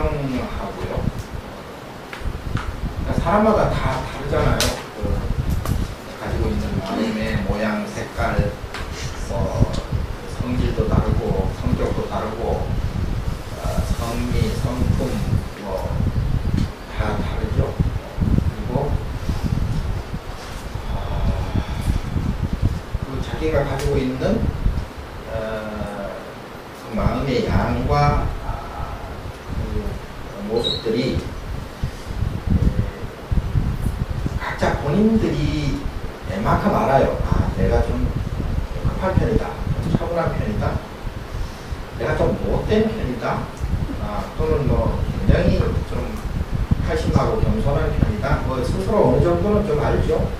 개성하고요. 사람마다 다 다르잖아요. 가지고 있는 마음의 모양, 색깔, 성질도 다르고 성격도 다르고 성미, 성품 다 다르죠. 그리고 자기가 가지고 있는 그 마음의 양과 그 모습들이 각자 본인들이 웬만큼 알아요. 내가 좀 급한 편이다, 좀 차분한 편이다, 내가 좀 못된 편이다, 또는 굉장히 좀 팔심하고 겸손한 편이다. 스스로 어느 정도는 좀 알죠.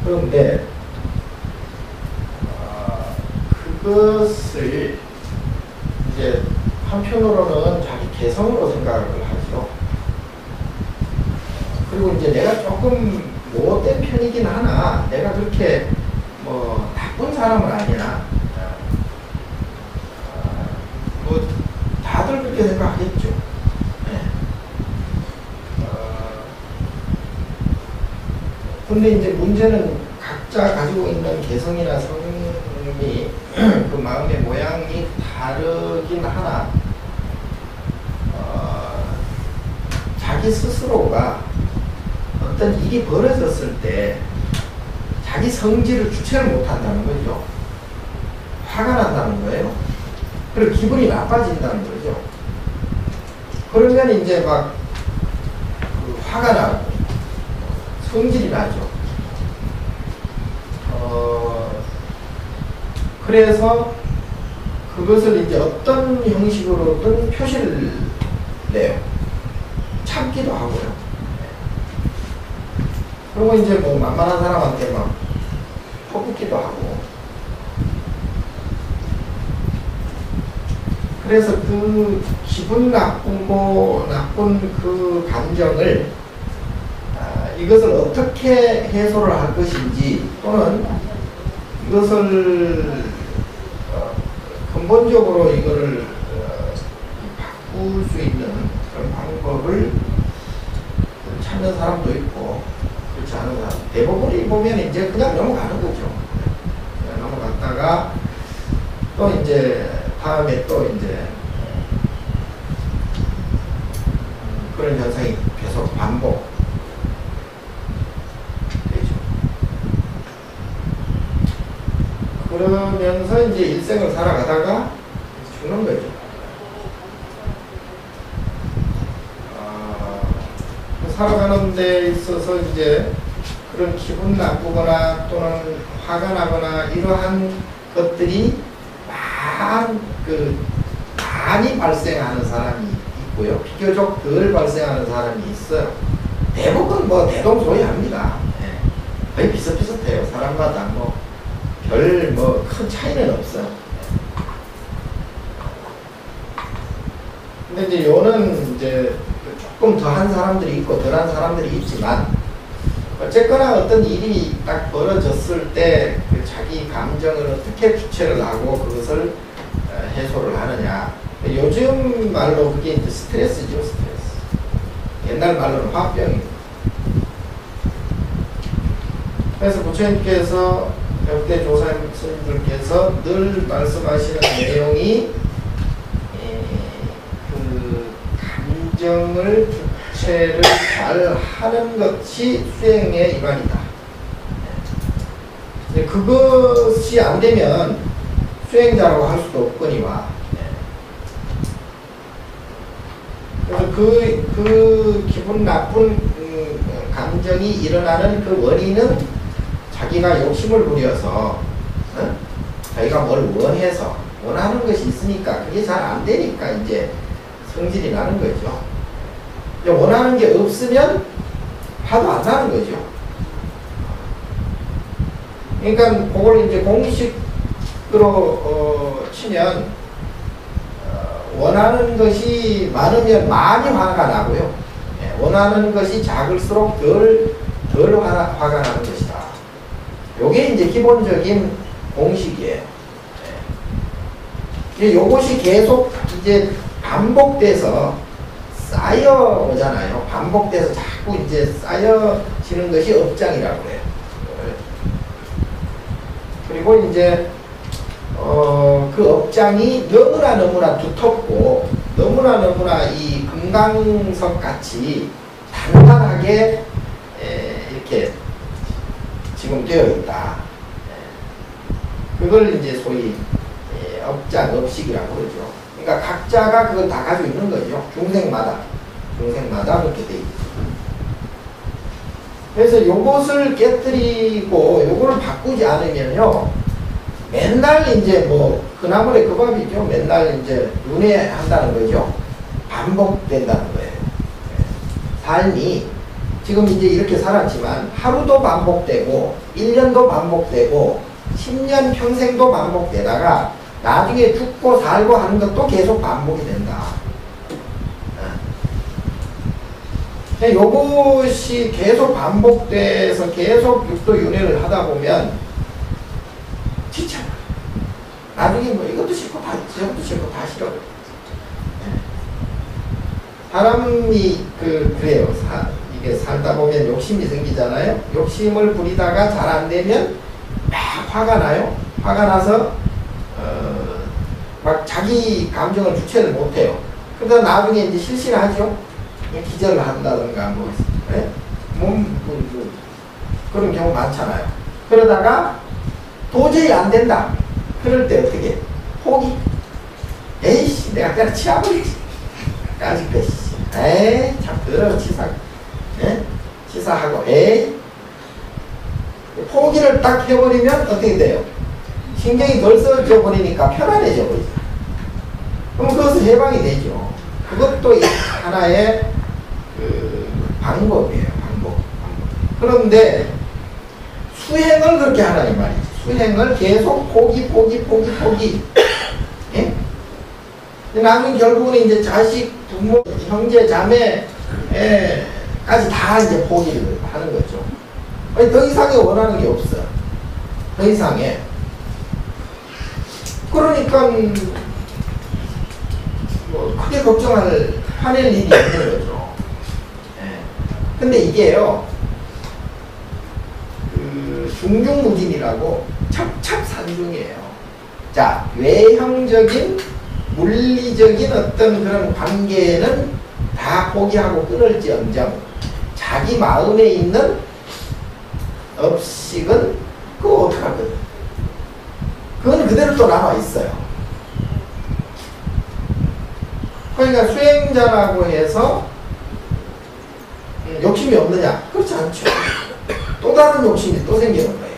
그런데 그것을 이제 한편으로는 자기 개성으로 생각을 하죠. 그리고 이제 내가 조금 못된 편이긴 하나 내가 그렇게 나쁜 사람은 아니야. 다들 그렇게 생각하겠죠. 근데 이제 문제는 각자 가지고 있는 개성이나 성이 그 마음의 모양이 다르긴 하나 자기 스스로가 어떤 일이 벌어졌을 때 자기 성질을 주체를 못한다는 거죠. 화가 난다는 거예요. 그리고 기분이 나빠진다는 거죠. 그러면 이제 막 화가 나고 성질이 나죠. 그래서 그것을 이제 어떤 형식으로든 표시를 내요. 참기도 하고요. 그리고 이제 만만한 사람한테 막 퍼붓기도 하고. 그래서 그 기분 나쁘고 나쁜 그 감정을 이것을 어떻게 해소를 할 것인지 또는 이것을 근본적으로 이거를 바꿀 수 있는 그런 방법을 찾는 사람도 있고 그렇지 않은 사람 대부분이 보면 이제 그냥 넘어가는 거죠. 그냥 넘어갔다가 또 이제 다음에 또 이제 그런 현상이 계속 반복. 그러면서 이제 일생을 살아가다가 죽는 거죠. 살아가는 데 있어서 이제 그런 기분 나쁘거나 또는 화가 나거나 이러한 것들이 많이 발생하는 사람이 있고요. 비교적 덜 발생하는 사람이 있어요. 대부분 대동소이합니다. 거의 비슷비슷해요. 사람마다 별 큰 차이는 없어요. 근데 이제 요는 이제 조금 더한 사람들이 있고 덜한 사람들이 있지만 어쨌거나 어떤 일이 딱 벌어졌을 때 그 자기 감정을 어떻게 주체를 하고 그것을 해소를 하느냐. 요즘 말로 그게 이제 스트레스죠, 스트레스. 옛날 말로는 화병입니다. 그래서 부처님께서 역대 조사님 스님들께서 늘 말씀하시는 내용이 그 감정을 주체를 잘 하는 것이 수행의 일환이다. 그것이 안 되면 수행자라고 할 수도 없거니와. 그래서 그 기분 나쁜 감정이 일어나는 그 원인은 자기가 욕심을 부려서 자기가 뭘 원해서 원하는 것이 있으니까 그게 잘 안 되니까 이제 성질이 나는 거죠. 원하는 게 없으면 화도 안 나는 거죠. 그러니까 그걸 이제 공식으로 치면 원하는 것이 많으면 많이 화가 나고요. 원하는 것이 작을수록 덜 화가 나는 것이다. 요게 이제 기본적인 공식이에요. 요것이 계속 이제 반복돼서 쌓여오잖아요. 반복돼서 자꾸 이제 쌓여지는 것이 업장이라고 해요. 그리고 이제 그 업장이 너무나 두텁고 너무나 이 금강석 같이 단단하게 이렇게 지금 되어 있다. 그걸 이제 소위 업장, 업식이라고 그러죠. 그러니까 각자가 그걸 다 가지고 있는 거죠. 중생마다 그렇게 돼 있죠. 그래서 요것을 깨뜨리고 요거를 바꾸지 않으면요, 맨날 이제 뭐 그나물의 그 밥이죠. 맨날 이제 윤회한다는 거죠. 반복된다는 거예요. 삶이 지금 이제 이렇게 살았지만 하루도 반복되고 1년도 반복되고 10년 평생도 반복되다가 나중에 죽고 살고 하는 것도 계속 반복이 된다. 요것이 계속 반복돼서 계속 육도윤회를 하다 보면 지쳐요. 나중에 뭐 이것도 싫고 저것도 싫고 다 싫어. 사람이 그래요. 이게 살다 보면 욕심이 생기잖아요. 욕심을 부리다가 잘 안 되면 막 화가 나요. 화가 나서 막 자기 감정을 주체를 못해요. 그러다 나중에 이제 실신을 하죠. 기절을 한다든가 뭐 그런 경우 많잖아요. 그러다가 도저히 안 된다. 그럴 때 어떻게 해? 포기. 에이씨, 내가 그냥 치아버리지. 아직 에이, 참 더러워 치사. 치사하고 에이. 포기를 딱 해버리면 어떻게 돼요? 신경이 덜 써져 버리니까 편안해져 버리죠. 그럼 그것은 해방이 되죠. 그것도 하나의 방법이에요. 방법. 그런데 수행을 그렇게 하라 이 말이지. 수행을 계속 포기. 예? 나중에 결국은 이제 자식, 부모, 형제, 자매, 까지 다 이제 포기를 하는 거죠. 아니, 더 이상의 원하는 게 없어. 더 이상의. 그러니까 뭐 크게 화낼 일이 없는 거죠. 근데 이게요, 중중무진이라고 첩첩산중이에요. 자, 외형적인 물리적인 어떤 그런 관계는 다 포기하고 끊을지언정 자기 마음에 있는 업식은 그거 어떡하거든. 그건 그대로 또 남아있어요. 그러니까 수행자라고 해서 욕심이 없느냐? 그렇지 않죠. 또 다른 욕심이 또 생기는 거예요.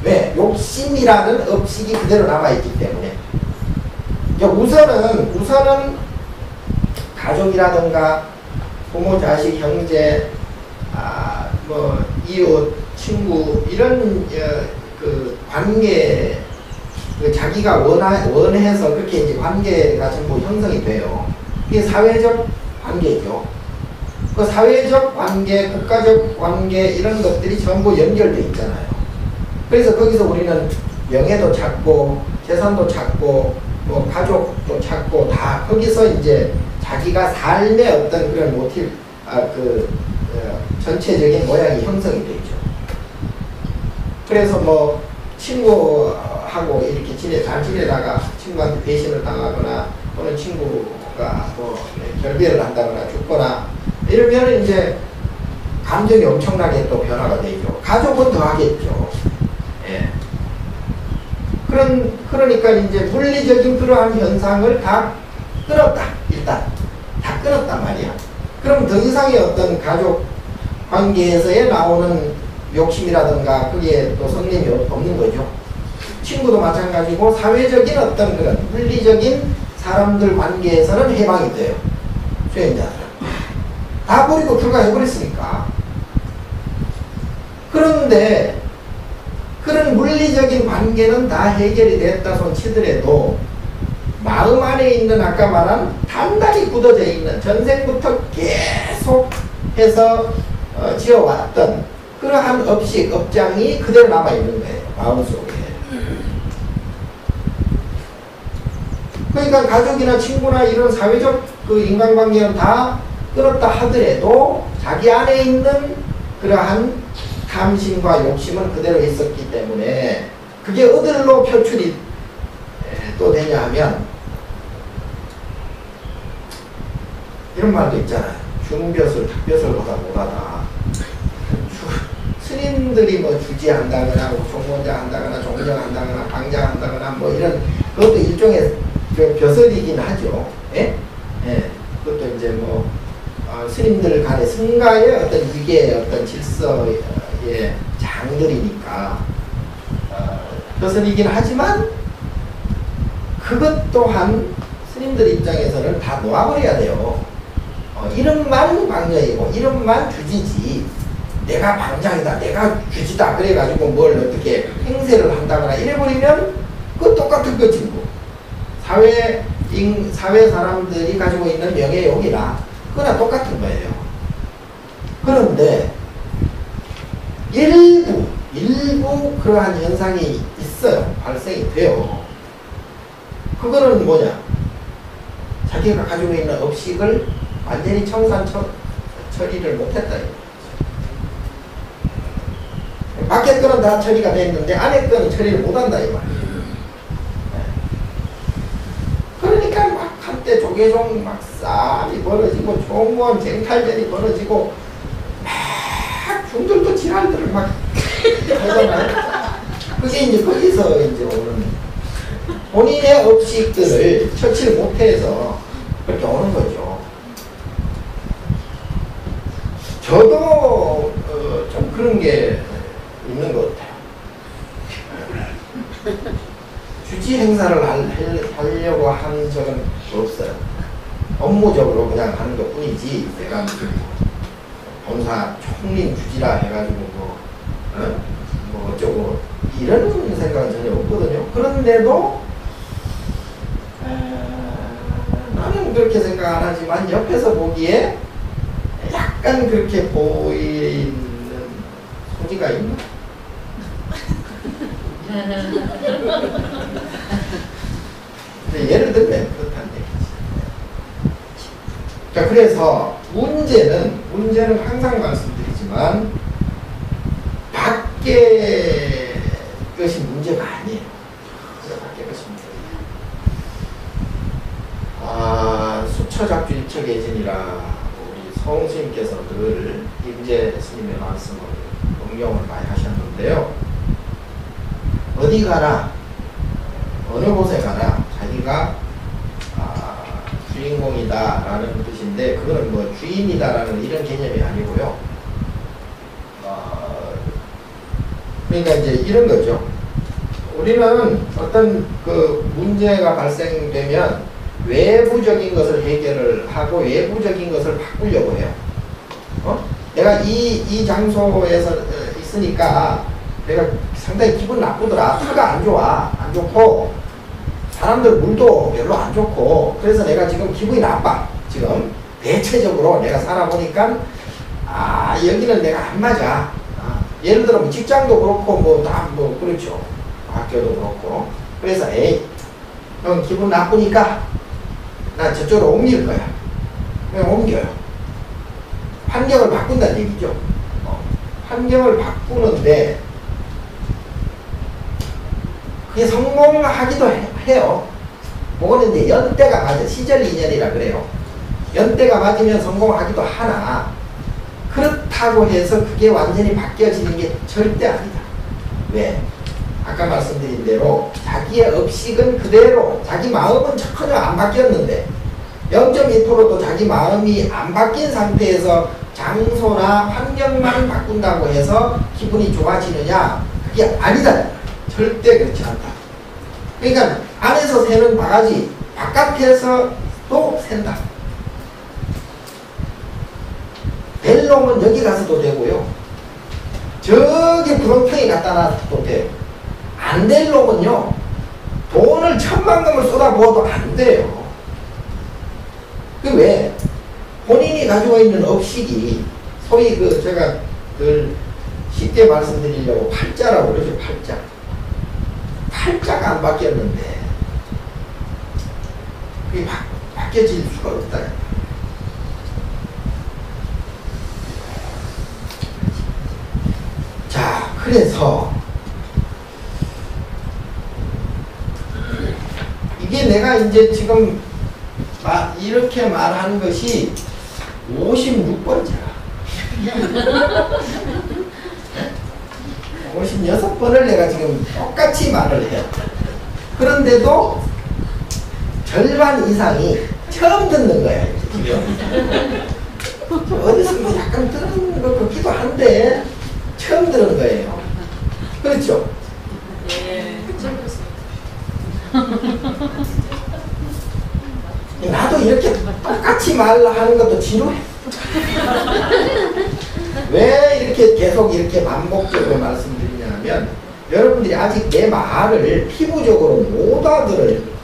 왜? 욕심이라는 업식이 그대로 남아있기 때문에. 우선은 가족이라든가 부모, 자식, 형제, 뭐 이웃, 친구 이런 그 관계, 자기가 원해서 그렇게 이제 관계가 전부 형성이 돼요. 이게 사회적 관계죠. 그 사회적 관계, 국가적 관계 이런 것들이 전부 연결돼 있잖아요. 그래서 거기서 우리는 명예도 찾고 재산도 찾고 뭐 가족도 찾고 다 거기서 이제 자기가 삶의 어떤 그런 모티브, 전체적인 모양이 형성이 되죠. 그래서 뭐 친구하고 이렇게 잘 지내다가 친구한테 배신을 당하거나 또는 친구가 뭐 결별을 한다거나 죽거나 이러면 이제 감정이 엄청나게 또 변화가 되죠. 가족은 더 하겠죠. 예. 그러니까 이제 물리적인 그러한 현상을 다 끊었다. 일단 다 끊었단 말이야. 그럼 더 이상의 어떤 가족 관계에서의 나오는 욕심이라든가 그게 또 성림이 없는 거죠. 친구도 마찬가지고 사회적인 어떤 그런 물리적인 사람들 관계에서는 해방이 돼요. 수행자들은 다 버리고 불가해버렸으니까. 그런데 그런 물리적인 관계는 다 해결이 됐다 손 치더라도 마음 안에 있는 아까 말한 단단히 굳어져 있는 전생부터 계속 해서 지어왔던 그러한 업식, 업장이 그대로 남아있는 거예요. 마음속에. 그러니까 가족이나 친구나 이런 사회적 그 인간관계는 다 끊었다 하더라도 자기 안에 있는 그러한 탐심과 욕심은 그대로 있었기 때문에 그게 어디로 표출이 또 되냐 하면 이런 말도 있잖아요. 중벼슬, 탁벼슬보다 못하다. 스님들이 뭐 주지한다거나 종원자한다거나 종정한다거나 방장한다거나 뭐 이런 그것도 일종의 벼슬이긴 하죠. 예? 예. 그것도 이제 뭐 스님들 간의 승가의 어떤 위계의 어떤 질서의 장들이니까 벼슬이긴 하지만 그것 또한 스님들 입장에서는 다 놓아버려야 돼요. 이름만 방장이고 이름만 주지지 내가 방장이다 내가 주지다 그래가지고 뭘 어떻게 행세를 한다거나 이래버리면 그건 똑같은 거지 뭐. 사회 사람들이 가지고 있는 명예욕이나 그거나 똑같은 거예요. 그런데 일부 그러한 현상이 있어요. 발생이 돼요. 그거는 뭐냐? 자기가 가지고 있는 업식을 완전히 처리를 못했다. 밖에 거는 다 처리가 됐는데 안에 거는 처리를 못한다 이 말이에요. 그러니까 막 한때 조계종 막 싸움이 벌어지고 종무원 쟁탈전이 벌어지고 막 중들도 지랄들을 막 하잖아요. 그게 이제 거기서 이제 오는 본인의 업식들을 처치를 못해서 그렇게 오는 거죠. 저도 좀 그런 게 있는 것 같아요. 주지 행사를 하려고 한 적은 없어요. 업무적으로 그냥 하는 것 뿐이지 내가 본사 총림 주지라 해가지고 뭐 어쩌고 이런 생각은 전혀 없거든요. 그런데도 나는 그렇게 생각 안 하지만 옆에서 보기에 약간 그렇게 보이는 소지가 있나? 예를 들면 그렇다는 얘기지. 자, 그래서 문제는 항상 말씀드리지만 밖에 것이 문제가 아니에요. 밖에 것이 문제예요. 수처작주 일척예진이라 서홍 스님께서 늘 임재 스님의 말씀을 응용을 많이 하셨는데요. 어디 가나 어느 곳에 가나 자기가 주인공이다라는 뜻인데 그거는 뭐 주인이다라는 이런 개념이 아니고요. 그러니까 이제 이런 거죠. 우리는 어떤 그 문제가 발생되면 외부적인 것을 해결을 하고 외부적인 것을 바꾸려고 해요. 내가 이 장소에서 있으니까 내가 상당히 기분 나쁘더라. 차가 안 좋아. 안 좋고 사람들 물도 별로 안 좋고 그래서 내가 지금 기분이 나빠. 지금 대체적으로 내가 살아보니까 여기는 내가 안 맞아. 예를 들어 뭐 직장도 그렇고 뭐 다 뭐 그렇죠. 학교도 그렇고 그래서 형 기분 나쁘니까 나 저쪽으로 옮길 거야. 그냥 옮겨요. 환경을 바꾼다는 얘기죠. 환경을 바꾸는데 그게 성공하기도 해요. 그거는 이제 연대가 맞아. 시절 인연이라 그래요. 연대가 맞으면 성공하기도 하나 그렇다고 해서 그게 완전히 바뀌어지는 게 절대 아니다. 왜? 아까 말씀드린 대로 자기의 업식은 그대로 자기 마음은 전혀 안 바뀌었는데 0.2%도 자기 마음이 안 바뀐 상태에서 장소나 환경만 바꾼다고 해서 기분이 좋아지느냐? 그게 아니다. 절대 그렇지 않다. 그러니까 안에서 새는 바가지 바깥에서도 샌다. 될 놈은 여기 가서도 되고요. 저기 구렁텅이 갖다 놔도 돼요. 안 될 놈은요. 돈을 1000만금을 쏟아부어도 안 돼요. 그 왜? 본인이 가지고 있는 업식이 소위 그 제가 늘 쉽게 말씀드리려고 팔자라고 그러죠. 팔자가 안 바뀌었는데 그게 바뀌어질 수가 없다. 자, 그래서 이게 내가 이제 지금 이렇게 말하는 것이 56번째라. 56번을 내가 지금 똑같이 말을 해요. 그런데도 절반 이상이 처음 듣는 거야, 지금. 어디서 뭐 약간 들은 것 같기도 한데, 처음 들은 거예요. 그렇죠? 네, 처음 들었습니다. 나도 이렇게 똑같이 말하는 것도 지루해. 왜 이렇게 계속 이렇게 반복적으로 말씀드리냐면, 여러분들이 아직 내 말을 피부적으로 못 알아들어요.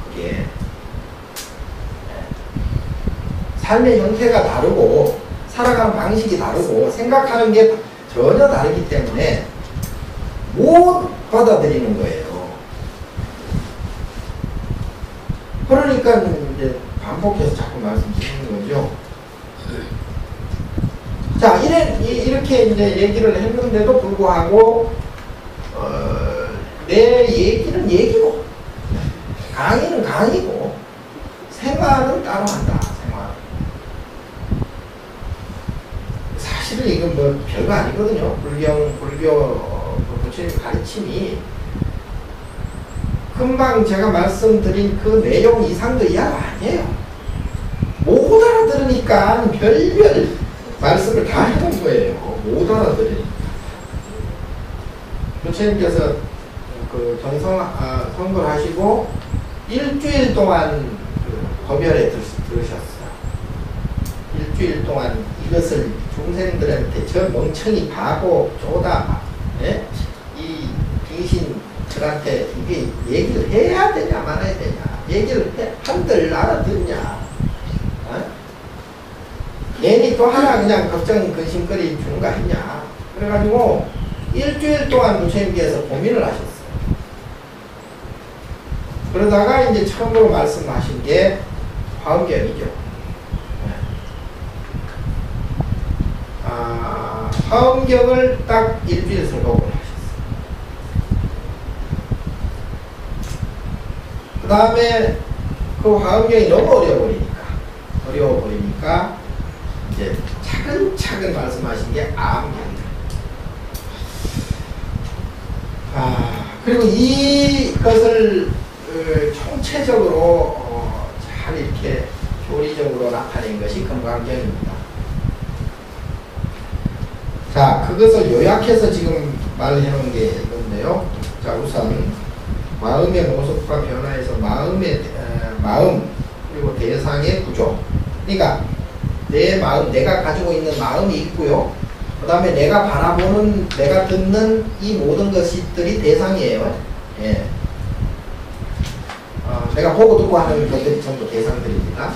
그게. 삶의 형태가 다르고, 살아가는 방식이 다르고, 생각하는 게 전혀 다르기 때문에 못 받아들이는 거예요. 그러니까 이제 반복해서 자꾸 말씀드리는 거죠. 자, 이렇게 이제 얘기를 했는데도 불구하고, 내 얘기는 얘기고, 강의는 강의고, 생활은 따로 한다, 생활. 사실은 이건 뭐 별거 아니거든요. 불교 부처님 가르침이 금방 제가 말씀드린 그 내용 이상도 이해가 아니에요. 못 알아들으니까 별별 말씀을 다 해놓은 거예요. 못 알아들으니까. 부처님께서 그 선거를 하시고 일주일 동안 그 법열에 들으셨어요. 일주일 동안 이것을 중생들한테 저 멍청이 바보 쪼다, 예? 이 빙신들한테 이게 얘기를 해야 되냐 말아야 되냐, 얘기를 한들 알아듣냐, 어? 괜히 또 하나 그냥 걱정 근심거리 주는 거 아니냐. 그래가지고 일주일 동안 부처님께서 고민을 하셨어요. 그러다가 이제 처음으로 말씀하신 게 화엄경이죠. 화엄경을 딱 일주일 설법을 하셨어요. 그 다음에 그 화엄경이 너무 어려워버리니까 이제 차근차근 말씀하신 게 아엄경이다. 그리고 이것을 총체적으로 잘 이렇게 교리적으로 나타낸 것이 금강경입니다. 자, 그것을 요약해서 지금 말해 놓은 게 이건데요. 자, 우선 마음의 모습과 변화에서 마음 그리고 대상의 구조. 그러니까 내 마음, 내가 가지고 있는 마음이 있고요. 그 다음에 내가 바라보는, 내가 듣는 이 모든 것들이 대상이에요. 예. 내가 보고 듣고 하는 것들이 전부 대상들입니다.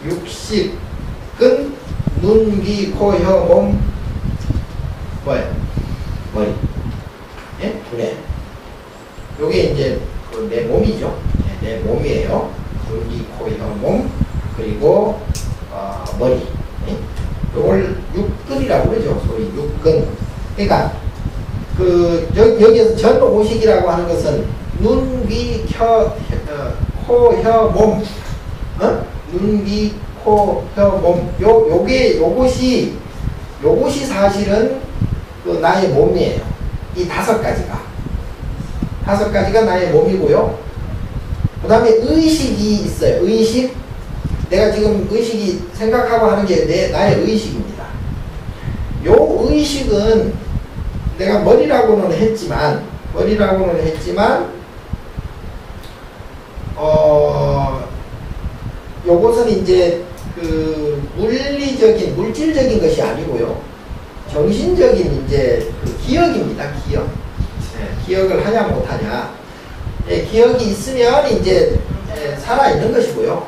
육식은 눈, 귀, 코, 혀, 몸, 뭐예요? 머리. 예? 두뇌. 요게 이제 그 내 몸이죠. 예, 내 몸이에요. 눈, 귀, 코, 혀, 몸, 그리고 머리. 예? 요걸 육근이라고 그러죠. 소위 육근. 그러니까 여기에서 전오식이라고 하는 것은 눈, 귀, 코, 혀, 몸. 눈, 귀, 코, 혀, 몸. 요것이 사실은 그 나의 몸이에요. 이 5가지가. 5가지가 나의 몸이고요. 그 다음에 의식이 있어요. 의식. 내가 지금 의식이 생각하고 하는 게 나의 의식입니다. 요 의식은 내가 머리라고는 했지만, 요것은 이제 그 물질적인 것이 아니고요. 정신적인 이제 그 기억입니다. 기억. 예, 기억을 하냐 못하냐. 예, 기억이 있으면 이제 살아있는 것이고요.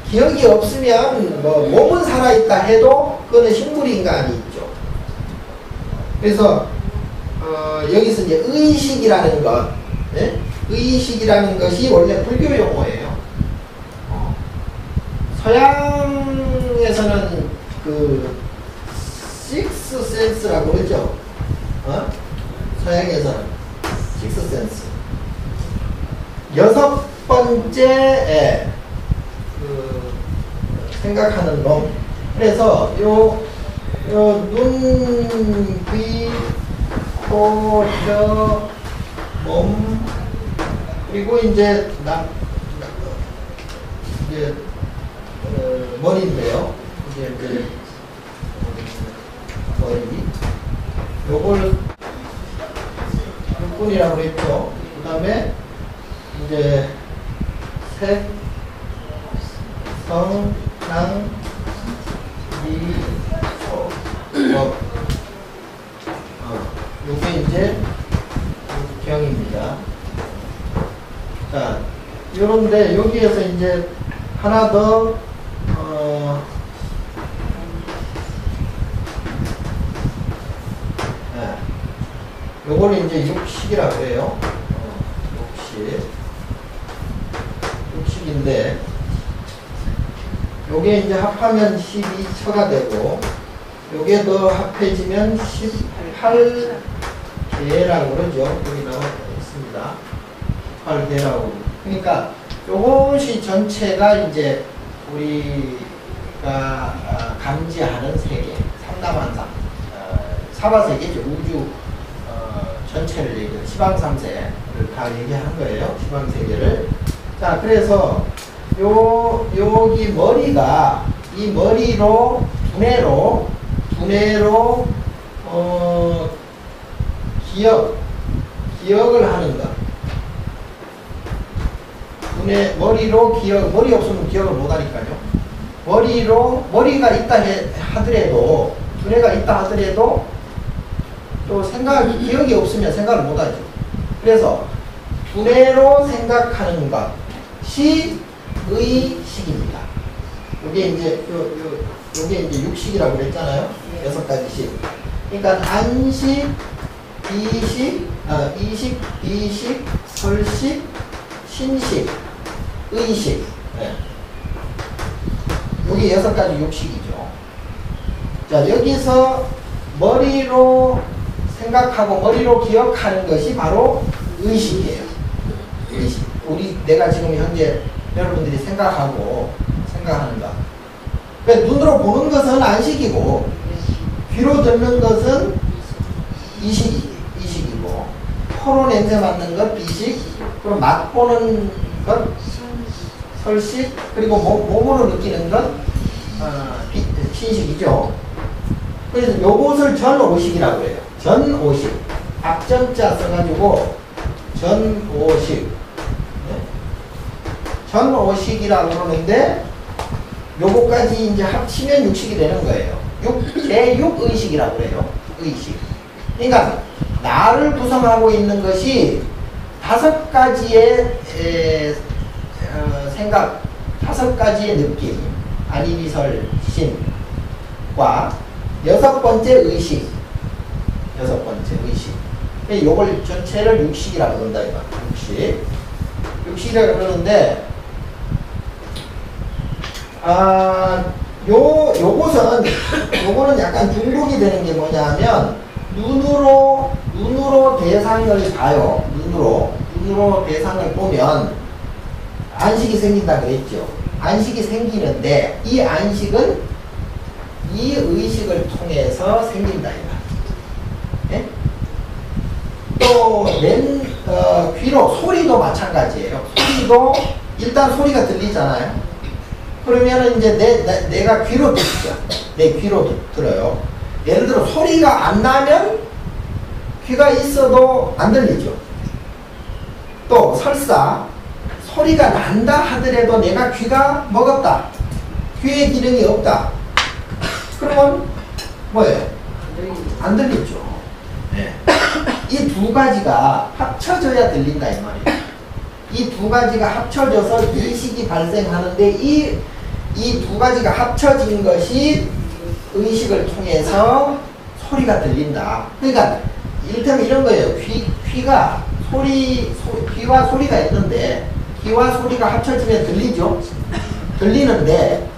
기억이 없으면 뭐 몸은 살아있다 해도 그거는 식물인간이 있죠. 그래서 여기서 이제 의식이라는 것, 예? 의식이라는 것이 원래 불교 용어예요. 서양에서는 그 식스 센스라고 그러죠. 서양에서는 식스 센스. 여섯 번째 그 생각하는 놈. 그래서 눈, 귀, 코, 혀, 몸, 그리고 이제 이제 머리인데요. 이제 머리. 요걸 육군이라고 그랬죠. 그 다음에 이제 색, 성, 랑, 미, 소, 법. 요게 이제 경입니다. 자, 요런데 여기에서 이제 하나 더 요거는 이제 육식이라고 해요. 육식인데 요게 이제 합하면 12처가 되고 요게 더 합해지면 18개라고 그러죠. 여기 나와 있습니다. 18개라고. 그러니까 요것이 전체가 이제 우리가 감지하는 세계, 삼남한상, 사바세계죠. 우주 전체를 얘기해요. 시방삼세를 다 얘기한 거예요. 시방세계를. 자, 그래서 여기 머리가 이 머리로 두뇌로 기억을 하는 것. 머리로 머리 없으면 기억을 못 하니까요. 머리가 있다 하더라도, 두뇌가 있다 하더라도, 또 기억이 없으면 생각을 못 하죠. 그래서, 두뇌로 생각하는 것이 의식입니다. 요게 이제, 요게 이제 육식이라고 그랬잖아요. 6가지씩. 그러니까, 안식, 이식, 비식, 설식, 신식, 의식. 네. 여기 6가지 육식이죠. 자, 여기서 머리로 생각하고 머리로 기억하는 것이 바로 의식이에요. 의식. 내가 지금 현재 여러분들이 생각하는 거. 그러니까 눈으로 보는 것은 안식이고, 귀로 듣는 것은 이식이고, 코로 냄새 맡는 것 비식, 그리고 맛보는 것 설식, 그리고 몸으로 느끼는 것 신식이죠. 그래서 요것을 전오식이라고 해요. 전오식. 앞전자 써가지고 전오식. 네. 전오식이라고 그러는데 요거까지 이제 합치면 육식이 되는 거예요. 제6의식이라고 그래요. 의식. 그러니까 나를 구성하고 있는 것이 5가지의 생각, 5가지의 느낌, 아니비설 신과 6번째 의식, 6번째 의식. 요걸 전체를 육식이라고 그런다 이거. 육식이라고 그러는데 요거는 약간 중복이 되는 게 뭐냐면 눈으로 대상을 봐요. 눈으로 대상을 보면 안식이 생긴다 그랬죠. 안식이 생기는데 이 안식은 이 의식을 통해서 생긴다 이거. 네? 또 귀로 소리도 마찬가지예요. 소리도 일단 소리가 들리잖아요. 그러면은 이제 내가 귀로 듣죠. 내 귀로 들어요. 예를 들어 소리가 안 나면 귀가 있어도 안 들리죠. 또 설사 소리가 난다 하더라도 내가 귀가 먹었다. 귀의 기능이 없다. 그러면 뭐예요? 안 들리죠. 네. 이 2가지가 합쳐져야 들린다 이 말이에요. 이 2가지가 합쳐져서 의식이 발생하는데 이 2가지가 합쳐진 것이 의식을 통해서 소리가 들린다. 그러니까 이를테면 이런 거예요. 귀가 귀와 소리가 있는데 귀와 소리가 합쳐지면 들리죠? 들리는데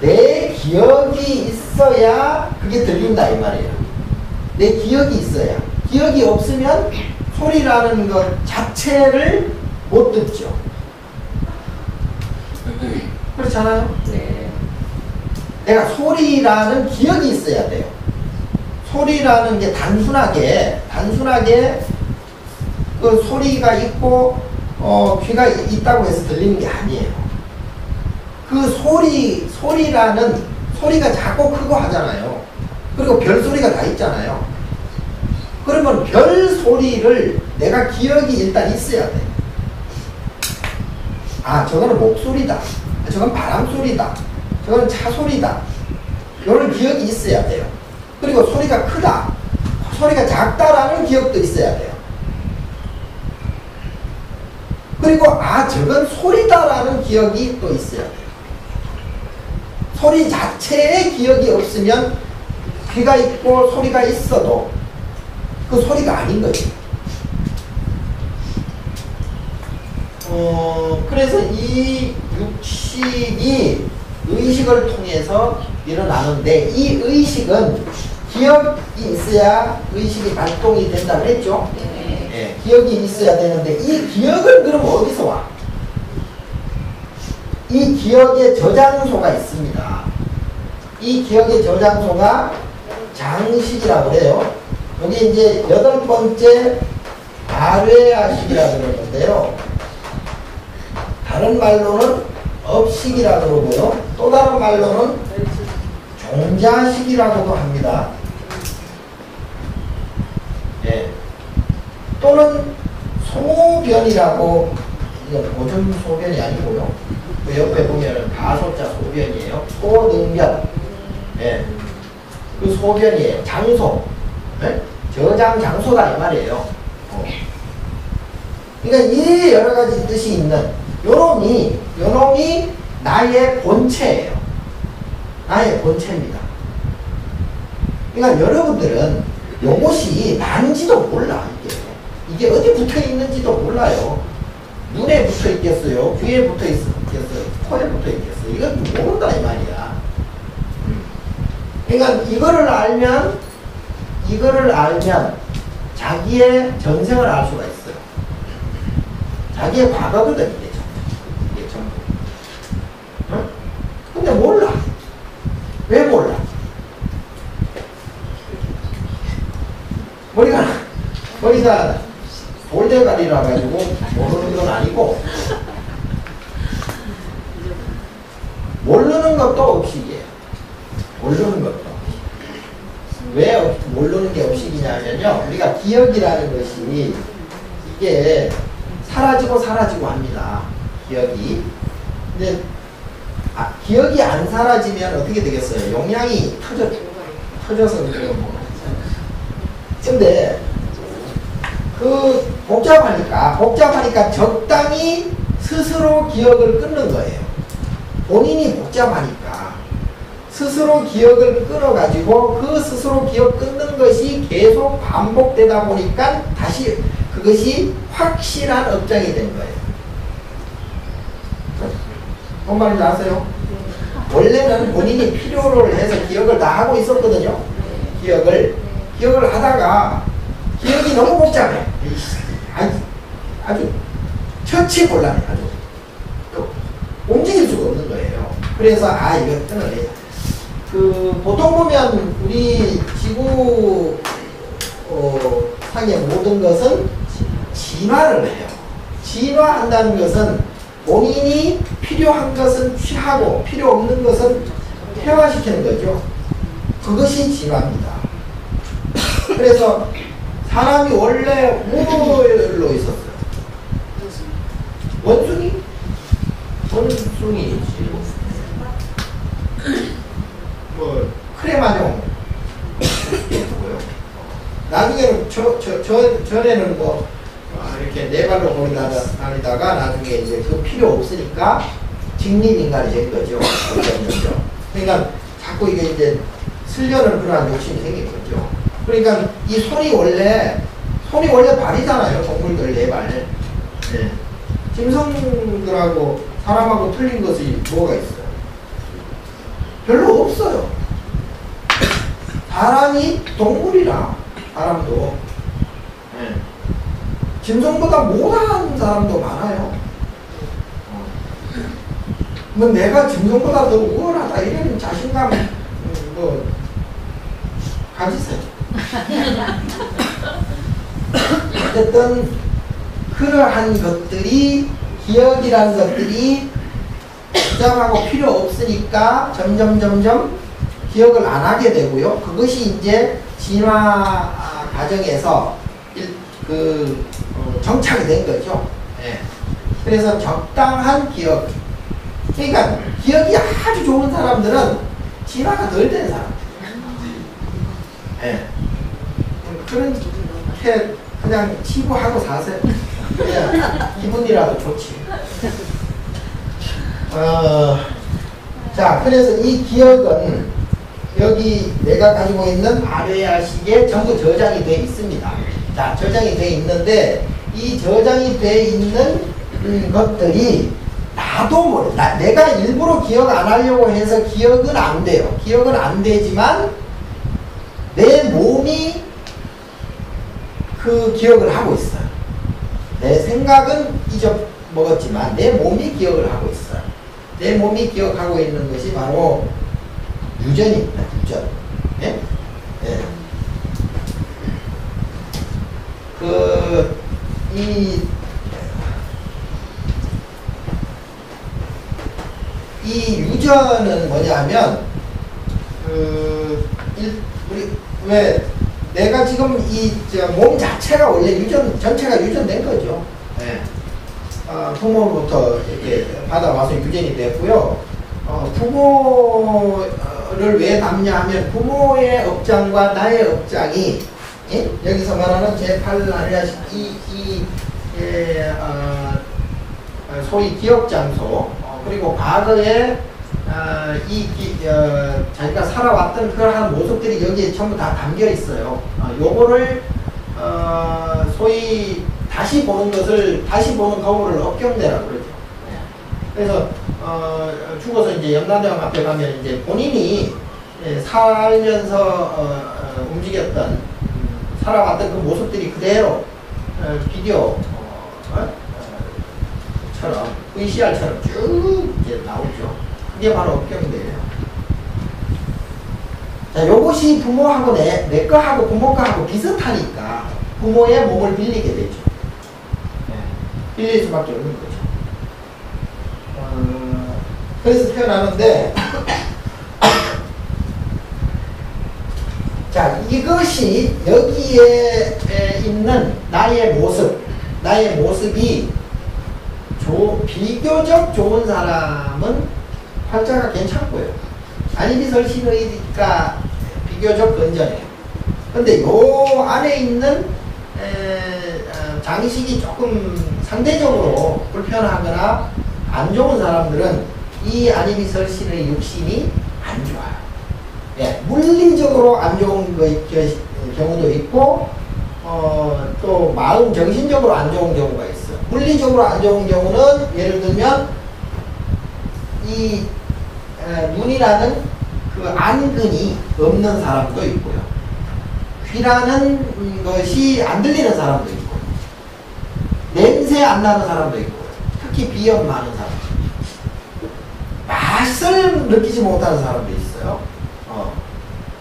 내 기억이 있어야 그게 들린다 이 말이에요. 내 기억이 있어야. 기억이 없으면 소리라는 것 자체를 못 듣죠. 그렇잖아요? 네. 내가 소리라는 기억이 있어야 돼요. 소리라는 게 단순하게 그 소리가 있고 귀가 있다고 해서 들리는 게 아니에요. 그 소리라는 소리가 작고 크고 하잖아요. 그리고 별 소리가 다 있잖아요. 그러면 별 소리를 내가 기억이 일단 있어야 돼. 아, 저거는 목소리다. 저건 바람 소리다. 저건 차 소리다. 이런 기억이 있어야 돼요. 그리고 소리가 크다. 소리가 작다라는 기억도 있어야 돼요. 그리고 아, 저건 소리다라는 기억이 또 있어야 돼요. 소리 자체의 기억이 없으면 귀가 있고 소리가 있어도 그 소리가 아닌 거죠. 그래서 이 육식이 의식을 통해서 일어나는데 이 의식은 기억이 있어야 의식이 발동이 된다고 했죠? 네. 예, 기억이 있어야 되는데 이 기억을 그럼 어디서 와? 이 기억의 저장소가 있습니다. 이 기억의 저장소가 장식이라고 그래요. 여기 이제 8번째 발회아식이라고 그러는데요. 다른 말로는 업식이라고 그러고요. 또 다른 말로는 종자식이라고도 합니다. 예. 또는 소변이라고, 이건 오줌 소변이 아니고요. 그 옆에 보면은 가소자 소변이에요. 소능변. 예. 그 소변이에요. 장소. 예? 저장 장소다 이 말이에요. 그러니까 이 여러 가지 뜻이 있는 요놈이 나의 본체예요. 나의 본체입니다. 그러니까 여러분들은 요것이 난지도 몰라. 이게 어디 붙어 있는지도 몰라요. 눈에 붙어 있겠어요? 귀에 붙어 있겠어요? 코에 붙어 있겠어요? 이건 모른다 이 말이야. 그러니까 이거를 알면 자기의 전생을 알 수가 있어요. 자기의 과거거든 이게 전부. 응? 근데 몰라. 왜 몰라? 머리가 돌대가리라 가지고 모르는 건 아니고 모르는 것도 업식이에요. 모르는 것도. 왜 모르는 게 업식이냐면요. 우리가 기억이라는 것이 이게 사라지고 합니다. 기억이. 근데 기억이 안 사라지면 어떻게 되겠어요? 용량이 터져서 그래요. 근데 복잡하니까 적당히 스스로 기억을 끊는 거예요. 본인이 복잡하니까 스스로 기억을 끊어가지고 그 스스로 기억 끊는 것이 계속 반복되다 보니까 다시 그것이 확실한 업장이 된 거예요. 뭔 말인지 아세요? 원래는 본인이 필요를 해서 기억을 다 하고 있었거든요. 기억을 하다가 기억이 너무 복잡해. 아주 처치곤란해. 아주 움직일 수가 없는 거예요. 그래서 이거 끊어내자. 보통 보면 우리 지구 상의 모든 것은 진화를 해요. 진화한다는 것은 본인이 필요한 것은 취하고 필요 없는 것은 퇴화시키는 거죠. 그것이 진화입니다. 그래서 사람이 원래 뭘로 있었어요? 원숭이지. 크레마뇽. 나중에는 전에는 이렇게 네 발로 다니다가 나중에 이제 그 필요 없으니까 직립인간이 된 거죠. 그러니까 자꾸 이게 이제 쓰려는 그런 욕심이 생긴 거죠. 그러니까 이 손이 손이 원래 발이잖아요. 동물들 네 발. 네. 짐승들하고 사람하고 틀린 것이 뭐가 있어요? 별로 없어요. 사람이 동물이라 사람도 네. 짐승보다 못한 사람도 많아요. 뭐 내가 짐승보다 더 우월하다 이런 자신감 뭐 가지세요. 어쨌든 그러한 것들이 기억이라는 것들이 부담하고 필요 없으니까 점점 기억을 안 하게 되고요. 그것이 이제 진화 과정에서 정착이 된 거죠. 예. 그래서 적당한 기억. 그러니까 기억이 아주 좋은 사람들은 진화가 덜 된 사람. 예. 그렇게 그냥 치부하고 사세요. 그냥 기분이라도 좋지. 자, 그래서 이 기억은 여기 내가 가지고 있는 아뢰야식에 전부 저장이 되어 있습니다. 자, 저장이 되어 있는데 이 저장이 되어 있는 것들이 나도 모르 내가 일부러 기억 안 하려고 해서 기억은 안 돼요. 기억은 안 되지만 내 몸이 그 기억을 하고 있어요. 내 생각은 잊어먹었지만 내 몸이 기억을 하고 있어요. 내 몸이 기억하고 있는 것이 바로 유전입니다. 유전. 예? 예. 이 유전은 뭐냐면, 왜, 내가 지금 몸 자체가 원래 전체가 유전된 거죠. 예. 부모로부터 이렇게 받아와서 유전이 됐고요. 부모를 왜 닮냐 하면 부모의 업장과 나의 업장이 예? 여기서 말하는 제8아뢰야식 소위 기억장소 그리고 과거에 자기가 살아왔던 그러한 모습들이 여기에 전부 다 담겨 있어요. 요거를 소위 다시 보는 거울을 업경대라고 그러죠. 그래서 죽어서 이제 염라대왕 앞에 가면 이제 본인이 살면서 움직였던 살아왔던 그 모습들이 그대로 비디오 처럼 VCR처럼 쭉 이제 나오죠. 그게 바로 업경대예요. 자, 요것이 부모하고 내 거하고 부모 거하고 비슷하니까 부모의 몸을 빌리게 되죠. 빌릴 수밖에 없는 거죠. 그래서 태어나는데 자, 이것이 여기에 있는 나의 모습이 비교적 좋은 사람은 팔자가 괜찮고요. 안이비설신의니까 비교적 건전해요. 근데 요 안에 있는 장식이 조금 상대적으로 불편하거나 안 좋은 사람들은 이 안이비설신의 육신이 안 좋아요. 예, 물리적으로 안 좋은 경우도 있고, 또 마음, 정신적으로 안 좋은 경우가 있어요. 물리적으로 안 좋은 경우는 예를 들면 이 눈이라는 그 안근이 없는 사람도 있고요. 귀라는 것이 안 들리는 사람도 있고, 냄새 안 나는 사람도 있고, 특히 비염 많은 사람, 맛을 느끼지 못하는 사람도 있어요.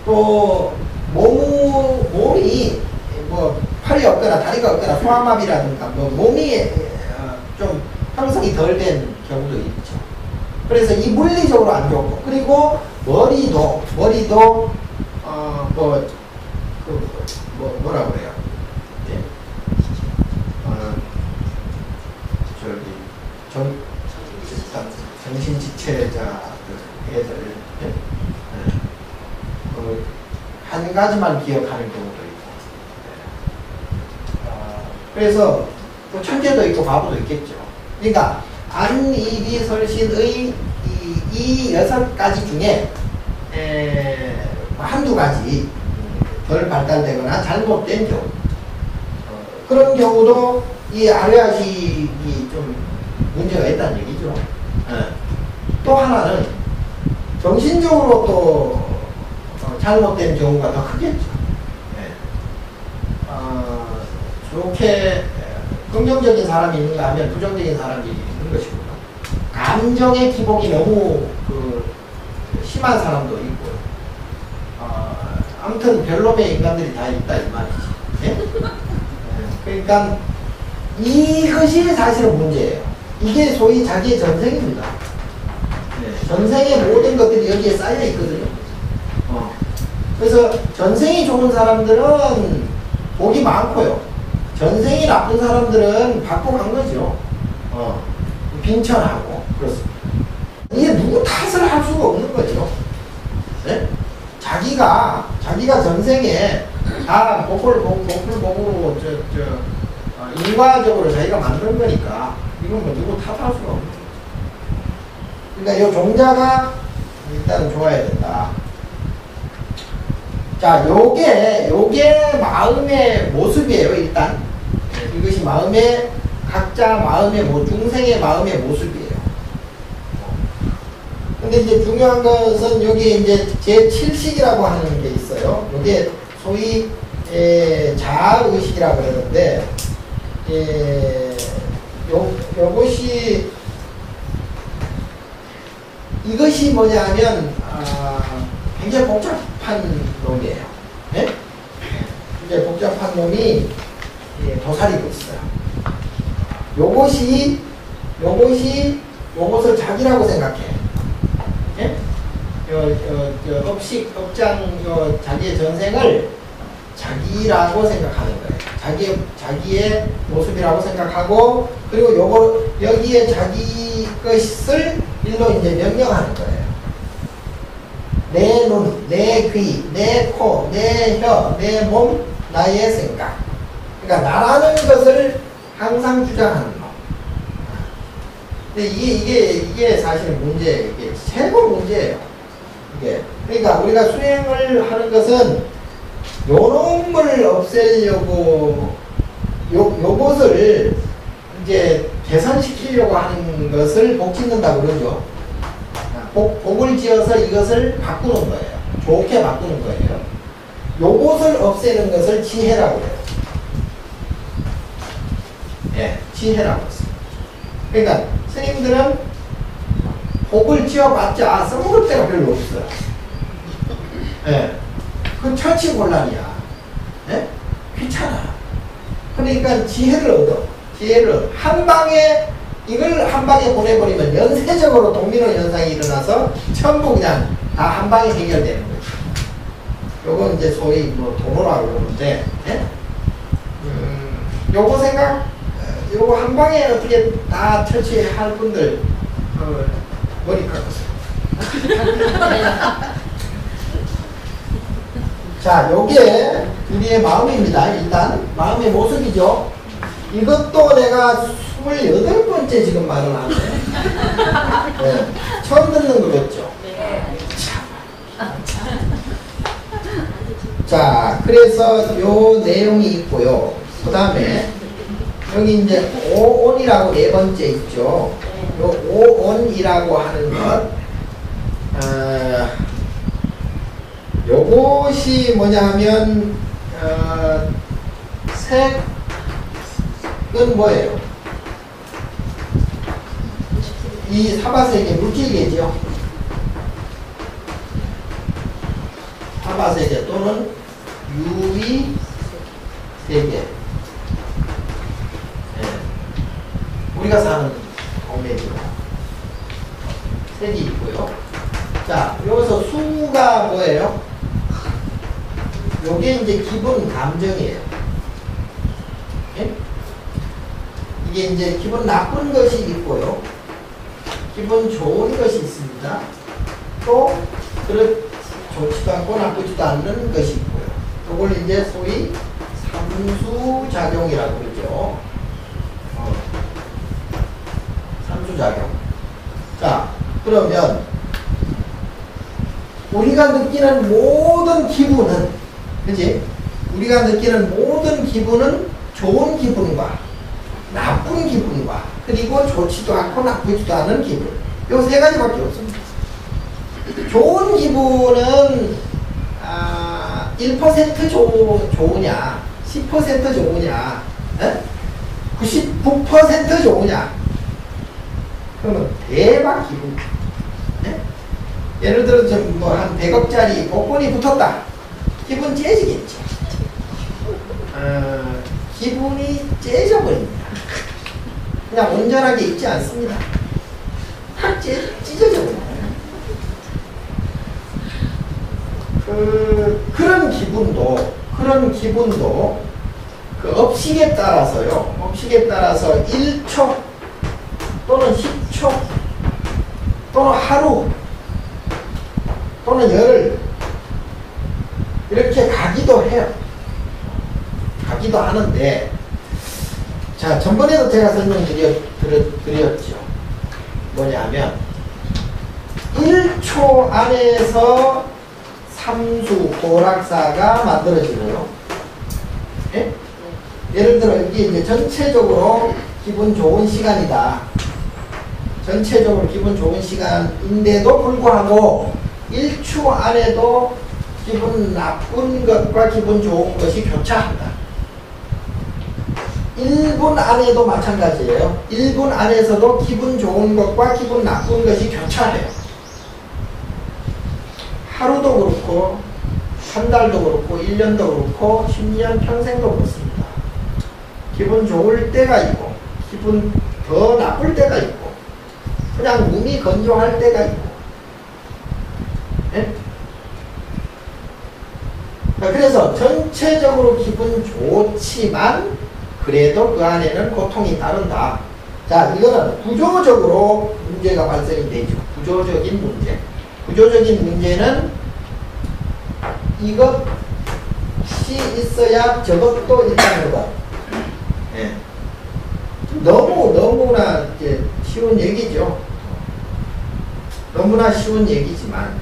또 몸이 뭐 팔이 없거나 다리가 없거나 소아마비라든가 뭐 몸이 좀 형성이 덜 된 경우도 있죠. 그래서 이 물리적으로 안 좋고, 그리고 머리도 뭐라 그래요? 예? 정신지체자 애들 한 가지만 기억하는 경우도 있고, 그래서 또 천재도 있고 바보도 있겠죠. 그러니까 안이비설신의 이 6가지 중에 한두 가지 덜 발달되거나 잘못된 경우, 그런 경우도 이 아래아식이 좀 문제가 있다는 얘기죠. 예. 또 하나는 정신적으로 또 잘못된 경우가 더 크겠죠. 예. 좋게 긍정적인 사람이 있는가 하면 부정적인 사람이 있는 것이고요. 감정의 기복이 너무 심한 사람도 있고요. 아무튼 별놈의 인간들이 다 있다 이 말이지. 예? 그러니까 이것이 사실은 문제예요. 이게 소위 자기의 전생입니다. 전생의 모든 것들이 여기에 쌓여 있거든요. 그래서 전생이 좋은 사람들은 복이 많고요. 전생이 나쁜 사람들은 받고 간 거죠. 빈천하고 그렇습니다. 이게 누구 탓을 할 수가 없는 거죠. 네? 자기가 전생에 다 복불복으로 인과적으로 자기가 만든 거니까 이건 뭐 누구 탓할 수가 없는 거죠. 그러니까 이 종자가 일단은 좋아야 된다. 자, 요게 마음의 모습이에요, 일단. 이것이 각자 마음의, 중생의 마음의 모습이에요. 근데 이제 중요한 것은 여기 이제 제7식이라고 하는 게 있어요. 이게 소위, 자아의식이라고 그러는데, 이것이 뭐냐 하면, 굉장히 복잡한 놈이에요. 네? 굉장히 복잡한 놈이 도사리고 있어요. 요것을 자기라고 생각해. 예? 자기의 전생을 자기라고 생각하는 거예요. 자기의 모습이라고 생각하고, 그리고 여기에 자기 것을 일로 이제 명령하는 거예요. 내 눈, 내 귀, 내 코, 내 혀, 내 몸, 나의 생각. 그러니까 나라는 것을 항상 주장하는 거. 근데 이게 사실 문제예요. 이게 최고 문제예요. 그러니까 우리가 수행을 하는 것은 요놈을 없애려고 요것을 이제 개선시키려고 하는 것을 복 짓는다고 그러죠. 복을 지어서 이것을 바꾸는 거예요. 좋게 바꾸는 거예요. 요것을 없애는 것을 지혜라고 해요. 예, 지혜라고 했어요. 그러니까 스님들은 복을 지어봤자 써먹을 데가 별로 없어요. 예, 그 처치곤란이야. 예? 귀찮아. 그러니까 지혜를 얻어. 이걸 한 방에 보내버리면 연쇄적으로 동민호 현상이 일어나서 전부 그냥 다 한 방에 해결되는 거죠. 요건 이제 소위 뭐 도노라고 그러는데, 예? 요거 한 방에 어떻게 다 처치할 분들, 머리 깎으세요. 자, 요게 우리의 마음입니다. 일단, 마음의 모습이죠. 이것도 내가 28번째 지금 말을 하네. 네. 처음 듣는 거겠죠? 네. 자, 그래서 요 내용이 있고요. 그 다음에, 여기 이제 오온이라고 네 번째 있죠. 요 오온이라고 하는 것, 요것이 뭐냐면, 색은 뭐예요? 이 사바세계 물질계죠. 사바세계 또는 유의세계. 우리가 사는 동네입니다. 색이 있고요. 자, 여기서 수가 뭐예요? 요게 이제 기본 감정이에요. 예? 이게 이제 기분 나쁜 것이 있고요. 기분 좋은 것이 있습니다. 또 좋지도 않고 나쁘지도 않는 것이 있고요. 이걸 이제 소위 삼수작용이라고 그러죠. 삼수작용. 자, 그러면 우리가 느끼는 모든 기분은, 그치? 우리가 느끼는 모든 기분은 좋은 기분과 나쁜 기분과 그리고 좋지도 않고 나쁘지도 않은 기분. 요 세 가지밖에 없습니다. 좋은 기분은 1% 좋으냐 10% 좋으냐 99% 좋으냐 그러면 대박 기분. 예를 들어 좀 뭐 한 100억짜리 복권이 붙었다. 기분 째지겠죠. 기분이 째져버립니다. 그냥 온전하게 있지 않습니다. 확 찢어져 버려요. 그런 기분도 그 업식에 따라서요. 업식에 따라서 1초 또는 10초 또는 하루 또는 열흘 이렇게 가기도 해요. 가기도 하는데 자 전번에도 제가 설명드렸죠. 뭐냐면 1초 안에서 삼수 고락사가 만들어지고요. 예? 예를 들어 이게 이제 전체적으로 기분 좋은 시간이다. 전체적으로 기분 좋은 시간인데도 불구하고 1초 안에도 기분 나쁜 것과 기분 좋은 것이 교차한다. 1분 안에도 마찬가지예요. 1분 안에서도 기분 좋은 것과 기분 나쁜 것이 교차해요. 하루도 그렇고 한 달도 그렇고 1년도 그렇고 10년 평생도 그렇습니다. 기분 좋을 때가 있고 기분 더 나쁠 때가 있고 그냥 몸이 건조할 때가 있고 네? 그래서 전체적으로 기분 좋지만 그래도 그 안에는 고통이 따른다. 자, 이거는 구조적으로 문제가 발생이 되죠. 구조적인 문제. 구조적인 문제는 이것이 있어야 저것도 있다는 것. 네. 너무나 이제 쉬운 얘기죠. 너무나 쉬운 얘기지만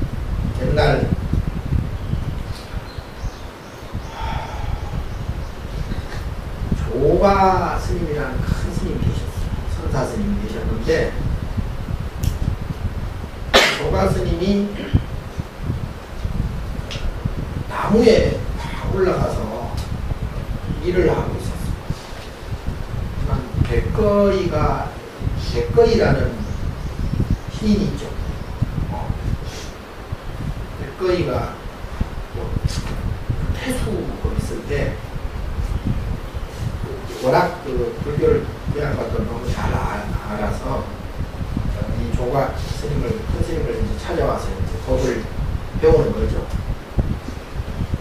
옛날 조가 스님이라는 큰 스님이 계셨어요. 선사 스님이 계셨는데 조가 스님이 나무에 올라가서 일을 하고 있었어요. 백거이라는 시인이 있죠. 백거이가 태수로 있을 때 워낙 그 불교를 대한 것도 너무 잘 알아서 이 조가 큰 스님을 이제 찾아와서 이제 법을 배우는 거죠.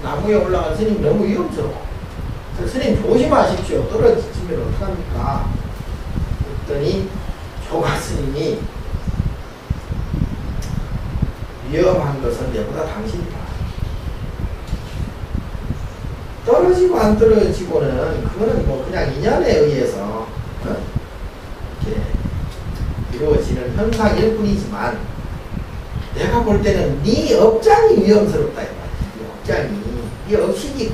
나무에 올라간 스님 너무 위험스러워. 스님 조심하십시오. 떨어지면 어떡합니까? 그랬더니 조가 스님이 위험한 것은 내보다 당신이다. 떨어지고 안 떨어지고는 그거는 뭐 그냥 인연에 의해서 이렇게 이루어지는 현상일 뿐이지만 내가 볼 때는 네 업장이 위험스럽다. 네 업장이 네 업식이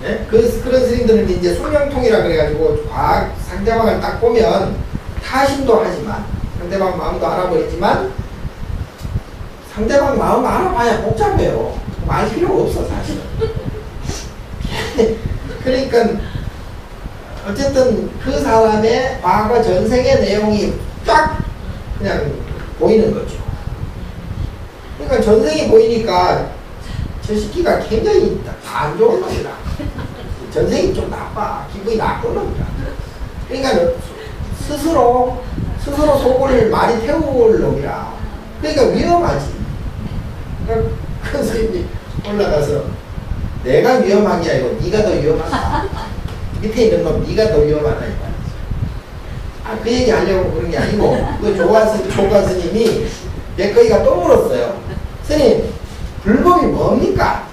네? 그런 스님들은 이제 수명통이라 그래가지고 과학 상대방을 딱 보면 타심도 하지만 상대방 마음도 알아버리지만 상대방 마음 알아봐야 복잡해요. 알 필요가 없어 사실은. 그러니까 어쨌든 그 사람의 과거 전생의 내용이 쫙 그냥 보이는 거죠. 그러니까 전생이 보이니까 저 새끼가 굉장히 안 좋은 놈이라. 전생이 좀 나빠. 기분이 나쁜 놈이라. 그러니까 스스로 속을 많이 태울 놈이라. 그러니까 위험하지. 그러니까 큰 스님이 올라가서 내가 위험한 게 아니고 네가 더 위험하다. 밑에 있는 놈 네가 더 위험하다. 그 얘기 하려고 그런 게 아니고 그 조가 스님이 백거이가 또 물었어요. 스님, 불법이 뭡니까?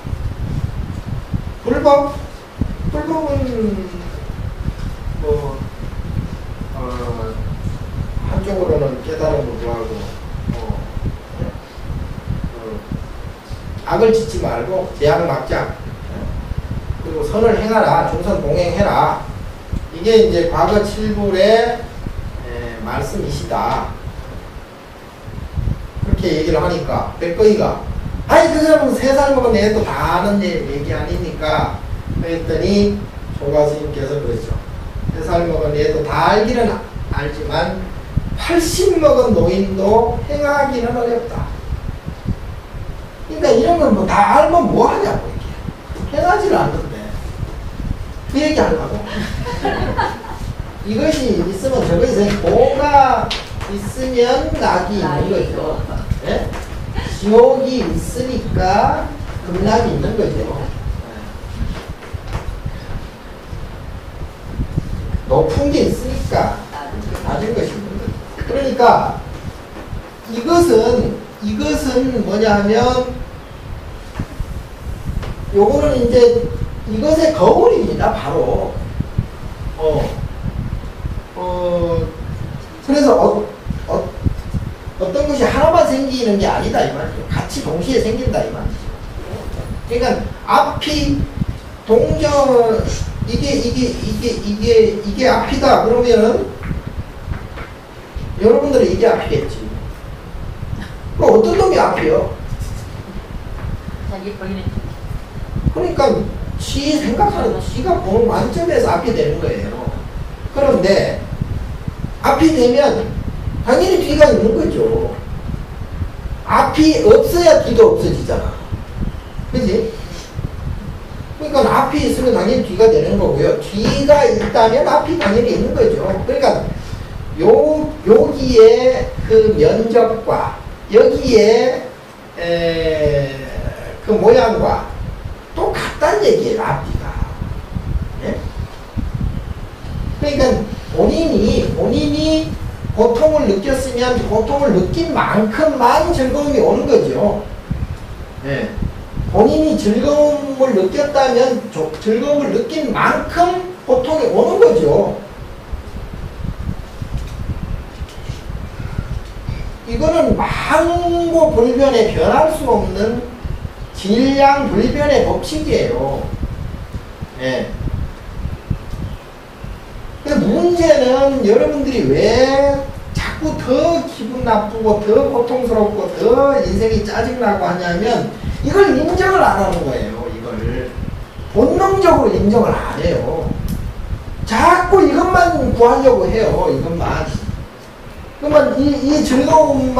불법은 뭐 한쪽으로는 깨달음을 구하고 악을 짓지 말고 대악 막자. 그리고 선을 행하라. 중선 동행해라. 이게 이제 과거 7불의 말씀이시다. 그렇게 얘기를 하니까 백거이가 아니 그거는 3살 먹은 애도 다 아는 얘기 아닙니까? 그랬더니 조가 스님께서 그러죠. 3살 먹은 애도 다 알기는 알지만 80 먹은 노인도 행하기는 어렵다. 그러니까 이런 걸 뭐 다 알면 뭐 하냐고 이게. 행하지를 않는데 그 얘기 하려고. 이것이 있으면 저것이 있으면 도가 있으면 낙이 있는 거죠. 네? 지옥이 있으니까 극락이 있는 거죠. 높은 게 있으니까 낮은 것이 있는 거죠. 그러니까 이것은 뭐냐 하면 요거는 이제 이것의 거울입니다. 바로 그래서 어떤 것이 하나만 생기는 게 아니다 이 말이죠. 같이 동시에 생긴다 이 말이죠. 그러니까 앞이 동전 이게 앞이다 그러면은 여러분들은 이게 앞이겠지. 그럼 어떤 놈이 앞이요? 자기 보이는 그러니까 지 생각하는 지가 보는 관점에서 앞이 되는 거예요. 그런데 앞이 되면 당연히 뒤가 있는 거죠. 앞이 없어야 뒤도 없어지잖아. 그지? 그러니까 앞이 있으면 당연히 뒤가 되는 거고요. 뒤가 있다면 앞이 당연히 있는 거죠. 그러니까 여기에 그 면적과 여기에 그 모양과 똑같다는 얘기예요. 앞뒤가. 예? 그러니까 본인이 고통을 느꼈으면 고통을 느낀 만큼만 즐거움이 오는 거죠. 예. 본인이 즐거움을 느꼈다면 즐거움을 느낀 만큼 고통이 오는 거죠. 이거는 망고불변에 변할 수 없는 질량불변의 법칙이에요. 예. 근데 문제는 여러분들이 왜 자꾸 더 기분 나쁘고 더 고통스럽고 더 인생이 짜증나고 하냐면 이걸 인정을 안 하는 거예요. 이걸 본능적으로 인정을 안 해요. 자꾸 이것만 구하려고 해요. 이것만. 그러면 이 즐거움을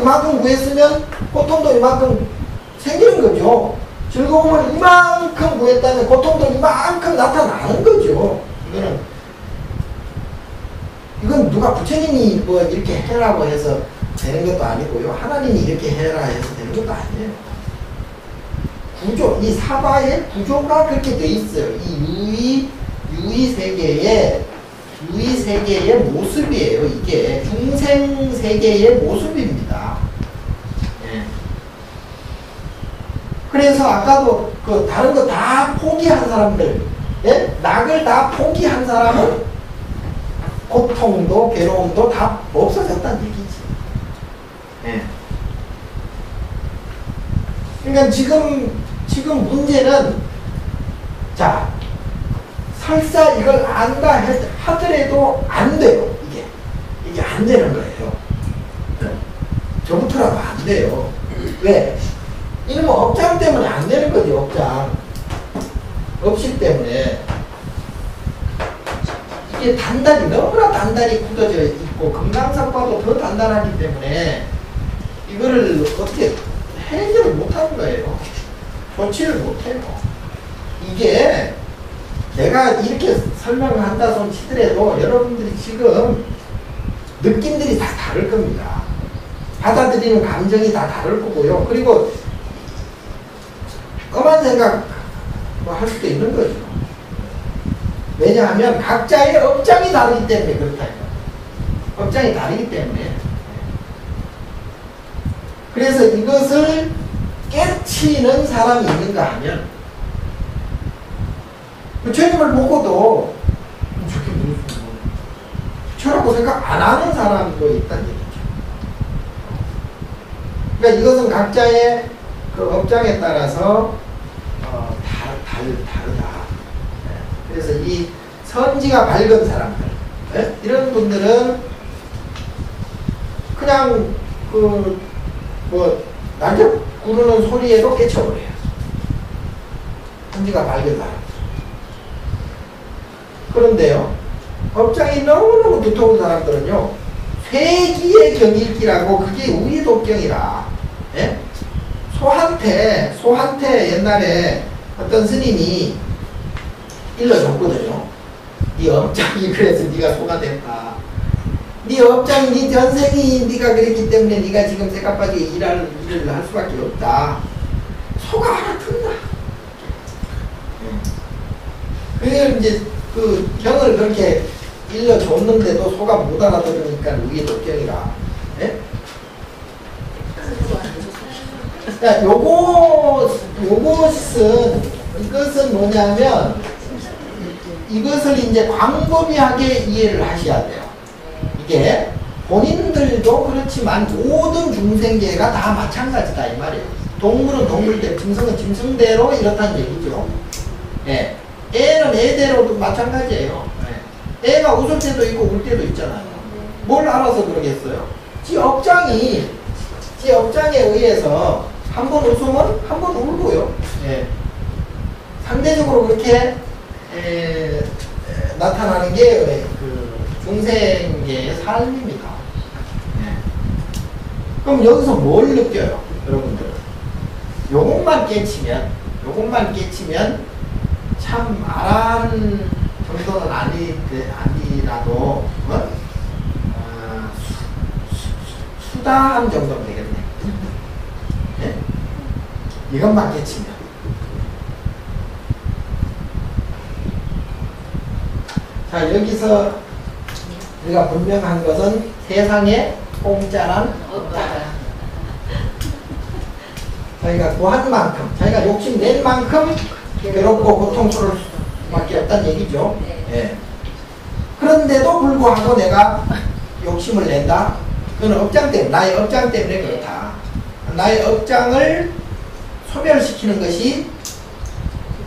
이만큼 구했으면 고통도 이만큼 생기는 거죠. 즐거움을 이만큼 구했다면 고통도 이만큼 나타나는 거죠. 이건 누가 부처님이 뭐 이렇게 해라고 해서 되는 것도 아니고요. 하나님이 이렇게 해라 해서 되는 것도 아니에요. 구조, 이 사바의 구조가 그렇게 돼 있어요. 이 유의 세계의 모습이에요. 이게 중생 세계의 모습입니다. 예. 그래서 아까도 그 다른 거 다 포기한 사람들, 예? 낙을 다 포기한 사람은 고통도 괴로움도 다 없어졌다는 얘기지. 예. 그러니까 지금 문제는 자 설사 이걸 안다 하더라도 안 돼요. 이게 안 되는 거예요. 네. 저부터라도 안 돼요. 왜? 이놈의 업장 때문에 안 되는 거죠. 업장. 업식 때문에. 이게 너무나 단단히 굳어져 있고 금강석과도 더 단단하기 때문에 이거를 어떻게 해결을 못하는 거예요. 조치를 못해요. 이게 내가 이렇게 설명을 한다 손 치더라도 여러분들이 지금 느낌들이 다 다를 겁니다. 받아들이는 감정이 다 다를 거고요. 그리고 엄한 생각 뭐 할 수도 있는 거죠. 왜냐하면 각자의 업장이 다르기 때문에 그렇다니까. 업장이 다르기 때문에. 그래서 이것을 깨치는 사람이 있는가 하면 부처님을 보고도 저게 무슨 부처라고 생각 안 하는 사람도 있다는 얘기죠. 그러니까 이것은 각자의 그 업장에 따라서 다르다. 그래서 이 선지가 밝은 사람들, 이런 분들은 그냥 날개 구르는 소리에도 깨쳐버려요. 선지가 밝은 사람. 그런데요, 업장이 너무너무 두터운 사람들은요, 쇠기의 경일기라고, 그게 우의독경이라. 예? 소한테 옛날에 어떤 스님이 일러줬거든요. 네 업장이 그래서 네가 소가 됐다. 네 업장이 네 전생이 네가 그랬기 때문에 네가 지금 새가 빠지게 일을 할 수밖에 없다. 소가 알아듣나? 그게 이제 그 경을 그렇게 일러줬는데도 소가 못 알아들으니까 우리의 독경이라. 예? 자, 이것은 뭐냐면, 이것을 이제 광범위하게 이해를 하셔야 돼요. 이게 본인들도 그렇지만 모든 중생계가 다 마찬가지다 이 말이에요. 동물은 동물대로, 짐승은 짐승대로 이렇다는 얘기죠. 예. 애는 애대로도 마찬가지예요. 예. 애가 웃을 때도 있고 울 때도 있잖아요. 뭘 알아서 그러겠어요? 지 업장에 의해서 한 번 웃으면 한 번 울고요. 예. 상대적으로 그렇게 나타나는 게 그 중생계의 삶입니다. 예. 그럼 여기서 뭘 느껴요, 여러분들? 요것만 깨치면 참 알아는 정도는 아니라도 수다한 정도는 되겠네. 예? 이것만 깨치면. 자, 여기서 우리가 분명한 것은 세상에 공짜란 없다. 자기가 구한 만큼, 자기가 욕심낸 만큼 괴롭고 고통스러울 수밖에 없다는 얘기죠. 예. 그런데도 불구하고 내가 욕심을 낸다? 그건 업장 때문에, 나의 업장 때문에 그렇다. 나의 업장을 소멸시키는 것이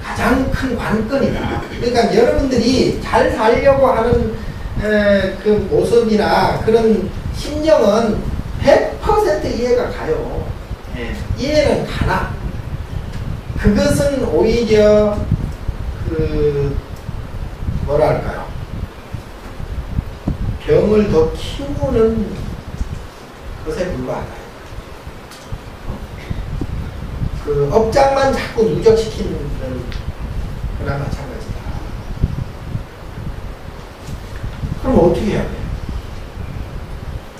가장 큰 관건이다. 그러니까 여러분들이 잘 살려고 하는 그 모습이나 그런 심정은 100% 이해가 가요. 예. 이해는 가나. 그것은 오히려 뭐랄까요, 병을 더 키우는 것에 불과하다. 그 업장만 자꾸 누적시키는 거나 마찬가지다. 그럼 어떻게 해야 돼요?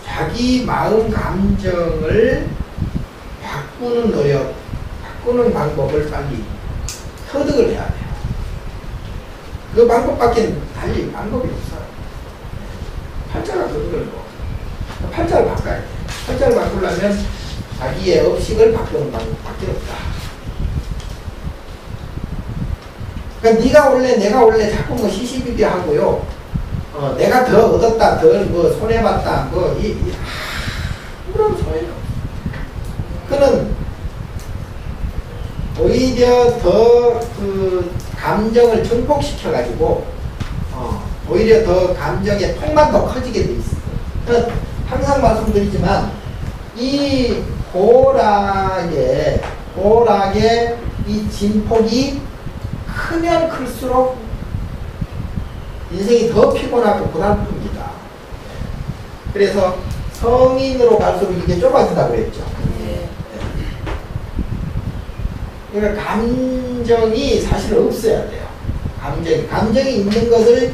자기 마음 감정을 바꾸는 노력, 바꾸는 방법을 빨리 터득을 해야 돼요. 그 방법밖에 달리 방법이 없어요. 팔자가 그걸로. 팔자를 바꿔야 돼요. 팔자를 바꾸려면 자기의 업식을 바꾸는 방법밖에 없다. 그러니까 내가 원래 자꾸 뭐 시시비비하고요. 내가 더 얻었다, 더 손해봤다, 그런 소리는 없어. 그는 오히려 더 그 감정을 증폭시켜가지고, 오히려 더 감정의 폭만 더 커지게 돼 있어. 그러니까 항상 말씀드리지만, 이 고락의 이 진폭이 크면 클수록 인생이 더 피곤하고 고달픕니다. 그래서 성인으로 갈수록 이게 좁아진다고 그랬죠. 그러니까 감정이 사실 없어야 돼요. 감정이 있는 것을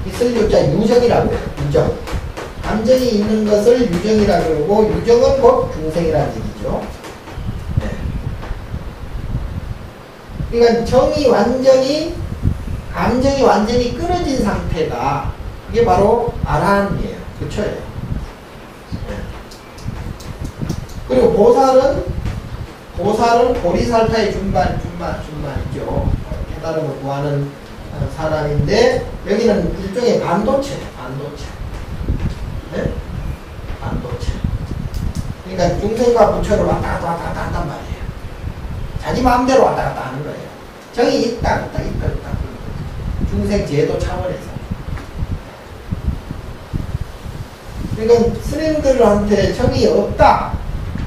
있을 유자 유정이라고 해요. 유정. 감정이 있는 것을 유정이라고 그러고, 유정은 곧 중생이라는 얘기죠. 네. 그러니까 감정이 완전히 끊어진 상태가, 그게 바로 아라한이에요. 그쵸?예요. 네. 그리고 보살은 보리살타의 준반이죠. 깨달음을 구하는 사람인데, 여기는 일종의 반도체예요. 네? 반도체. 그러니까 중생과 부처를 왔다 갔다 한단 말이에요. 자기 마음대로 왔다 갔다 하는 거예요. 정이 있다. 중생 제도 차원에서. 그러니까 스님들한테 정이 없다.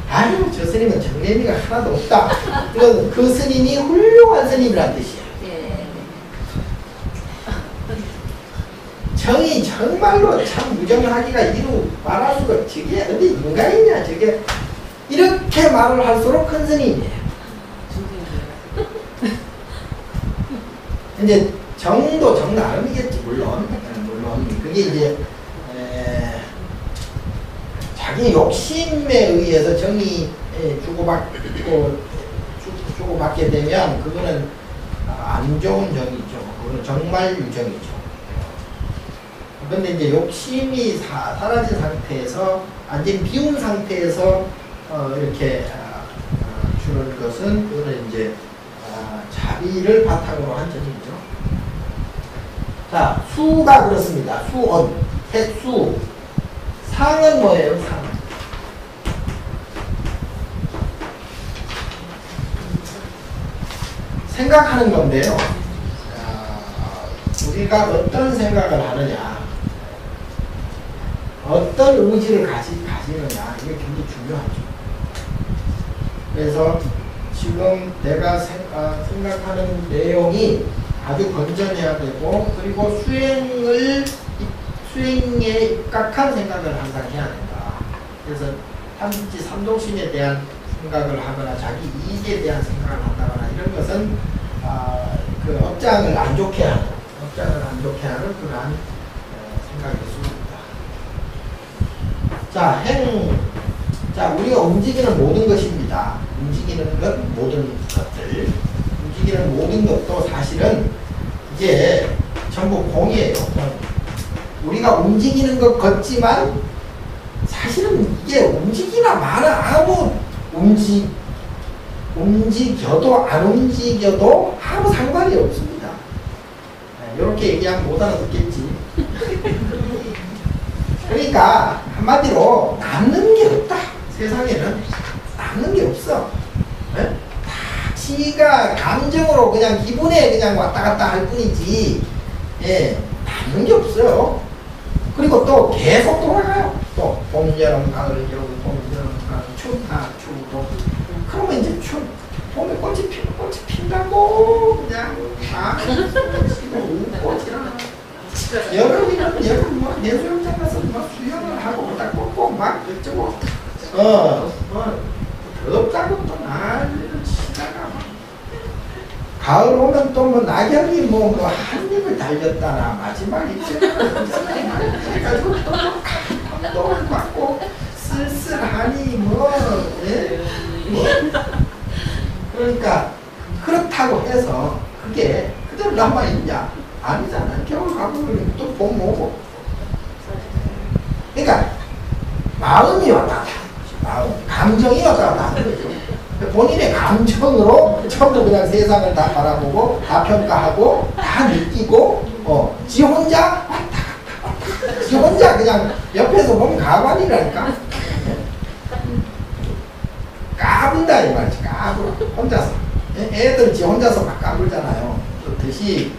아유, 저 스님은 정례미가 하나도 없다. 이건 그 스님이 훌륭한 스님이란 뜻이야. 예. 정이 정말로 참 무정하기가 말할 수가 저게 어디 인간이냐 저게 이렇게 말을 할수록 큰 스님이에요. 이제 정도 정 나름이겠지 물론 그게 이제 자기 욕심에 의해서 정이 주고받게 되면 그거는 안 좋은 정이죠. 그거는 정말 유정이죠. 그런데 이제 욕심이 사라진 상태에서 완전 비운 상태에서 이렇게 주는 것은 그거는 이제 자비를 바탕으로 한 정이죠. 자, 수가 그렇습니다. 수언, 횟수. 상은 뭐예요? 상. 생각하는 건데요. 우리가 어떤 생각을 하느냐, 어떤 의지를 가지느냐, 이게 굉장히 중요하죠. 그래서 지금 내가 생각하는 내용이 아주 건전해야 되고, 그리고 수행에 입각한 생각을 항상 해야 된다. 그래서 삼지 삼동심에 대한 생각을 하거나 자기 이익에 대한 생각을 한다거나 이런 것은 그 업장을 안 좋게 하는 그러한 생각일 수 있다. 자, 우리가 움직이는 모든 것입니다. 움직이는 것, 모든 것들. 움직이는 모든 것도 사실은 이게 전부 공이에요. 우리가 움직이는 것 같지만 사실은 이게 움직이나 마나 아무 움직여도 안 움직여도 아무 상관이 없습니다. 이렇게 얘기하면 못 알아듣겠지. 그러니까 한마디로 남는 게 없다. 세상에는 남는 게 없어. 다 지가 감정으로 그냥 기분에 그냥 왔다 갔다 할 뿐이지, 남는 게 없어요. 그리고 또 계속 돌아가요. 또 봄, 여름, 가을, 겨울, 봄, 여름, 가을, 춥다, 추우고. 그러면 이제 봄에 꽃이 피면 꽃이 핀다고 그냥 웃고 지나. 여름이면 여름 뭐 내수영장 가서 뭐 수영을 하고 막 꽂고 막 어쩌고 덥다고 또 난리를 치다가 막 가을 오면 또 뭐 낙엽이 뭐 한 입을 달렸다나 마지막 입술해가지고 또 감동을 받고 쓸쓸하니 그러니까 그렇다고 해서 그게 그대로 남아있냐? 아니잖아. 겨울 가고 또 봄 오고. 그러니까 마음이 왔다 갔다 하는 거죠. 감정이 왔다 갔다 하는 거죠. 본인의 감정으로 전부 그냥 세상을 다 바라보고 다 평가하고 다 느끼고 지 혼자 왔다 갔다 지 혼자 그냥 옆에서 보면 가관이라니까. 까분다 이 말이지. 까불어 혼자서. 애들 지 혼자서 막 까불잖아요. 그렇듯이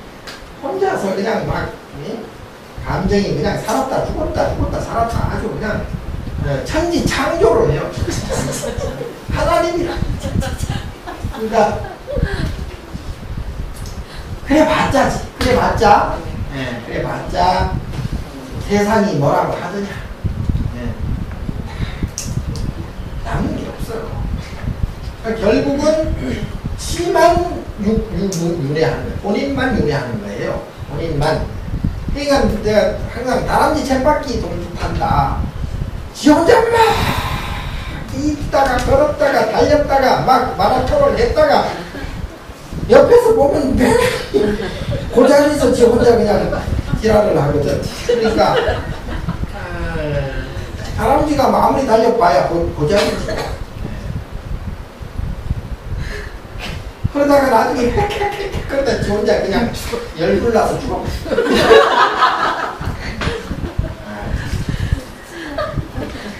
혼자서 그냥 막 감정이 그냥 살았다 죽었다 살았다 아주 그냥 천지 창조를 해요. 하나님이라. 그러니까 그래봤자 세상이 뭐라고 하더냐. 남는 게 없어요. 그러니까 결국은 지만 윤회하는 거예요. 본인만 윤회하는 거예요. 본인만. 그러니까 내가 항상 다람쥐 쳇바퀴 돌듯한다. 지 혼자 막 있다가 걸었다가 달렸다가 막 마라톤을 했다가 옆에서 보면 그 자리에서 지 혼자 그냥 지랄을 하거든. 그러니까 다람쥐가 아무리 달려봐야 그 자리지. 그러다가 나중에 그러다 지 혼자 그냥 열불 나서 죽어.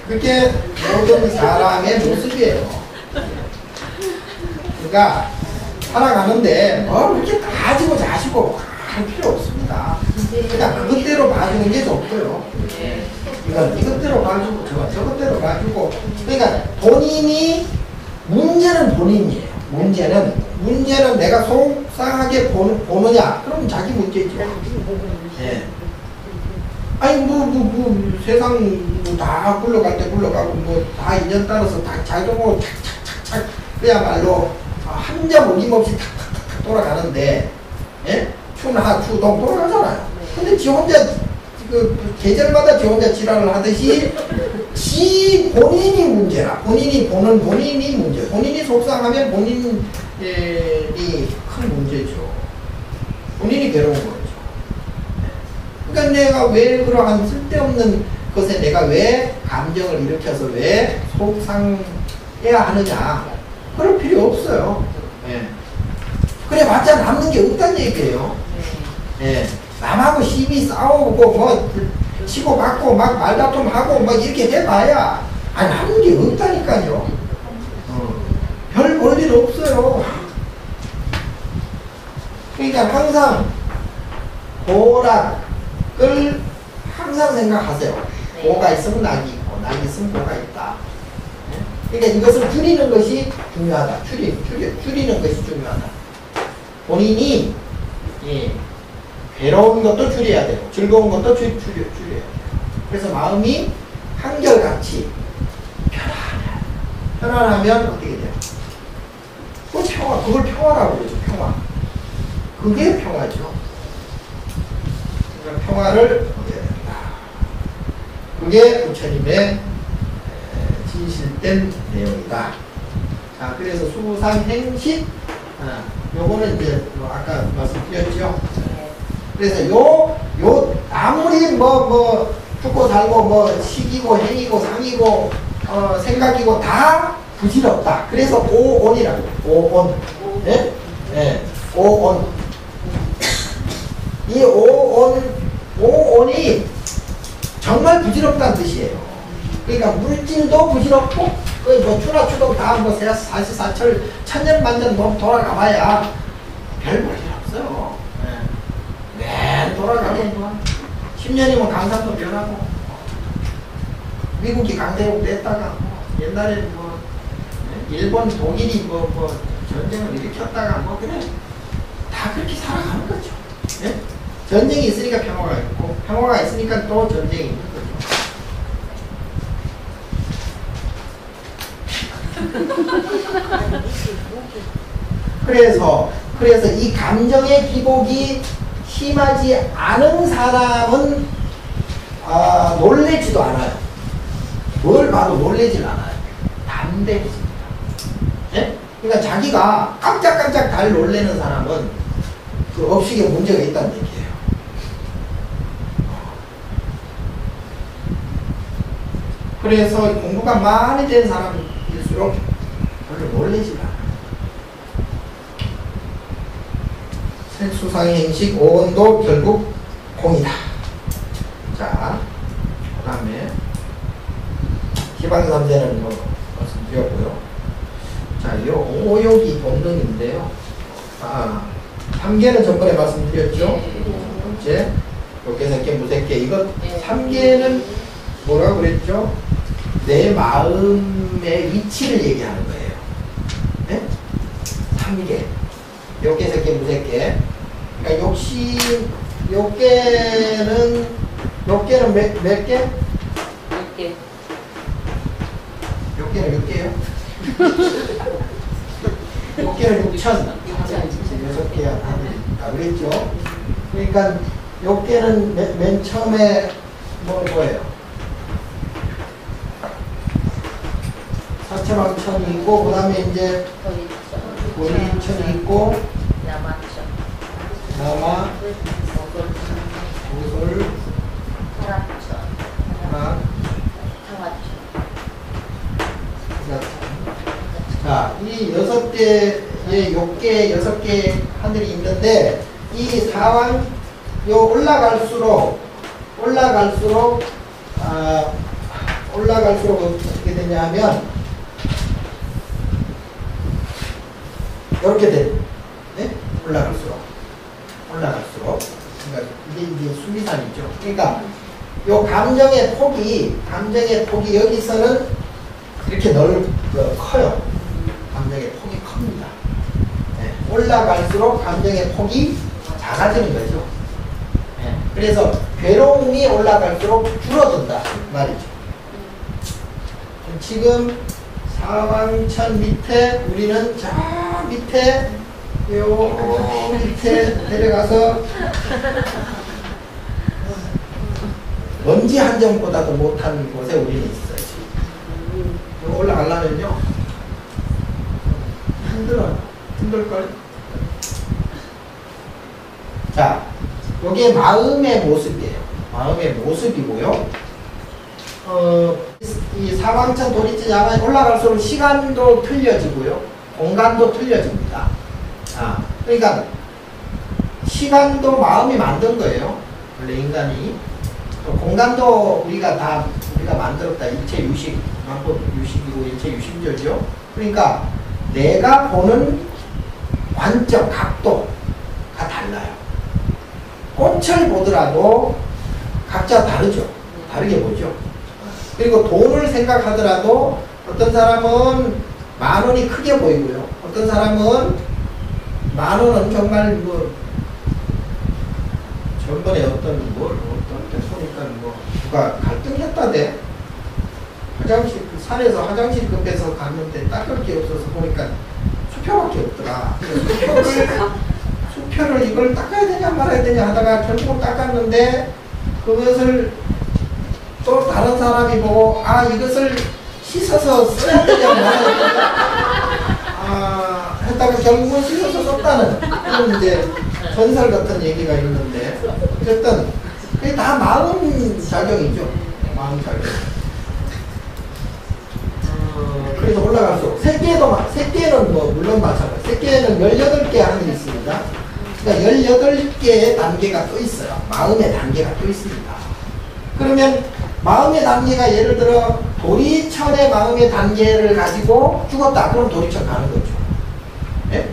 그게 모든 사람의 모습이에요. 그러니까 살아가는데 뭐 그렇게 가지고 자시고 할 필요 없습니다. 그냥 그것대로 봐주는 게 좋고요. 이것대로 봐주고 저것대로 봐주고 그러니까 본인이 문제는 본인이에요. 문제는 내가 속상하게 보느냐? 그럼 자기 문제죠. 예. 아니 세상 다 굴러갈 때 굴러가고 다 인연 따라서 다 자동으로 착착착착 그야말로 한 점 어김없이 탁탁탁 돌아가는데 예? 추나 추동 돌아가잖아요. 근데 지 혼자 그 계절마다 지 혼자 지랄을 하듯이 본인이 문제라. 본인이 보는 본인이 문제. 본인이 속상하면 본인이 큰 문제죠. 본인이 괴로운 거죠. 그러니까 내가 왜 그러한 쓸데없는 것에 내가 왜 감정을 일으켜서 왜 속상해야 하느냐. 그럴 필요 없어요. 예. 그래 봤자 남는 게 없다는 얘기예요. 예. 남하고 시비 싸우고 뭐 치고받고 막 말다툼하고 막 이렇게 해봐야 남는 게 없다니까요. 별 볼 일 없어요. 그러니까 항상 고락을 항상 생각하세요. 고가 있으면 낙이 있고 낙이 있으면 고가 있다. 그러니까 이것을 줄이는 것이 중요하다. 줄이는 것이 중요하다. 본인이 괴로운 것도 줄여야 되고 즐거운 것도 줄여야 돼요. 그래서 마음이 한결같이 편안하면 어떻게 돼요? 그 평화, 그걸 평화라고 그러죠. 평화. 그게 평화죠. 그러니까 평화를 얻어야 된다. 그게 부처님의 진실된 내용이다. 자, 그래서 수상행식 요거는 이제 아까 말씀드렸죠. 그래서 아무리 죽고 살고 식이고 행이고 상이고 생각이고 다 부질없다. 그래서 오온이라고. 오온. 예? 예. 오온. 이 오온이 정말 부질없다는 뜻이에요. 그러니까 물질도 부질없고 추나 추동 다 사시사철 천년만년 돌아가봐야 별 볼 일 없어요. 네, 돌아가면 10년이면 강산도 변하고 미국이 강대국 됐다가 옛날에 일본 독일이 전쟁을 일으켰다가 그래 다 그렇게 살아가는 거죠. 네? 전쟁이 있으니까 평화가 있고 평화가 있으니까 또 전쟁이 있는 거죠. 그래서 이 감정의 기복이 심하지 않은 사람은 놀래지도 않아요. 뭘 봐도 놀래질 않아요. 담대해집니다. 네? 그러니까 자기가 깜짝깜짝 달 놀래는 사람은 그 업식에 문제가 있다는 얘기예요. 그래서 공부가 많이 된 사람일수록 별로 놀래질 않아요. 수상행식 오온도 결국 공이다. 자, 그 다음에 희방삼세는 말씀드렸고요. 자, 이 오욕이 본능인데요. 삼계는 전번에 말씀드렸죠. 이제 욕계, 색계, 무색계. 이거 삼계는 뭐라고 그랬죠? 내 마음의 위치를 얘기하는 거예요. 네? 삼계. 욕계, 색계, 무색계. 그러니까 욕계는 몇 개? 욕계는 몇 개요? 욕계는 6천. 6개야. 그랬죠? 그러니까 욕계는 맨 처음에 뭐예요? 사천왕천이 있고, 그 다음에 이제 고리천이 있고, 남아, 오솔, 자, 이 6개의 욕계 6개의 하늘이 있는데 이 사왕 올라갈수록 어떻게 되냐 하면 이렇게 돼. 올라갈수록. 그러니까 이게 수미산이죠. 그러니까 요 감정의 폭이 여기서는 이렇게 커요. 감정의 폭이 큽니다. 네. 올라갈수록 감정의 폭이 작아지는 거죠. 네. 그래서 괴로움이 올라갈수록 줄어든다 말이죠. 지금 사왕천 밑에 우리는 저 밑에 요 밑에 내려가서 먼지 한 점보다도 못한 곳에 우리는 있어요. 지금 올라가려면요 힘들걸. 자, 요게 마음의 모습이에요. 마음의 모습이고요. 이 사왕천 도리천 야간에 올라갈수록 시간도 틀려지고요. 공간도 틀려집니다. 그러니까 시간도 마음이 만든 거예요. 원래 인간이. 또 공간도 우리가 만들었다. 일체 유식, 만법 유식이고 일체 유심조죠. 그러니까 내가 보는 관점, 각도가 달라요. 꽃을 보더라도 각자 다르죠. 다르게 보죠. 그리고 돈을 생각하더라도 어떤 사람은 10,000원이 크게 보이고요. 어떤 사람은 10,000원은 정말 전번에 어떤 보니까 누가 갈등했다대. 산에서 화장실 급해서 갔는데 닦을 게 없어서 보니까 수표밖에 없더라. 수표를 이걸 닦아야 되냐 말아야 되냐 하다가 결국은 닦았는데 그것을 또 다른 사람이 보고 이것을 씻어서 써야 되냐 말아야 되냐 했다가 결국은 씻어서 썼다는 그런 이제 전설 같은 얘기가 있는데 어쨌든 그게 다 마음작용이죠. 마음작용. 그래서 올라갈수록 새끼는 물론 마찬가지. 새끼는 18개 하늘이 있습니다. 그러니까 18개의 단계가 또 있어요. 마음의 단계가 또 있습니다. 그러면 마음의 단계가 예를 들어 도리천의 마음의 단계를 가지고 죽었다. 그럼 도리천 가는 거죠. 네?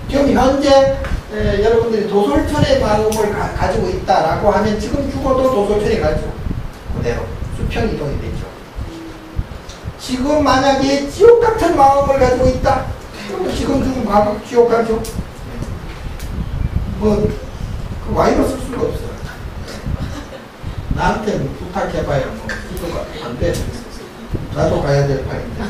지금 현재 여러분들이 도솔천의 마음을 가지고 있다라고 하면 지금 죽어도 도솔천에 가죠. 그대로 수평 이동이 되죠. 지금 만약에 지옥 같은 마음을 가지고 있다. 그럼 지금 죽으면 지옥 가죠. 그 와이로 쓸 수가 없어요. 나한테 부탁해봐야 기도가 안 돼. 나도 가야 될 판인데.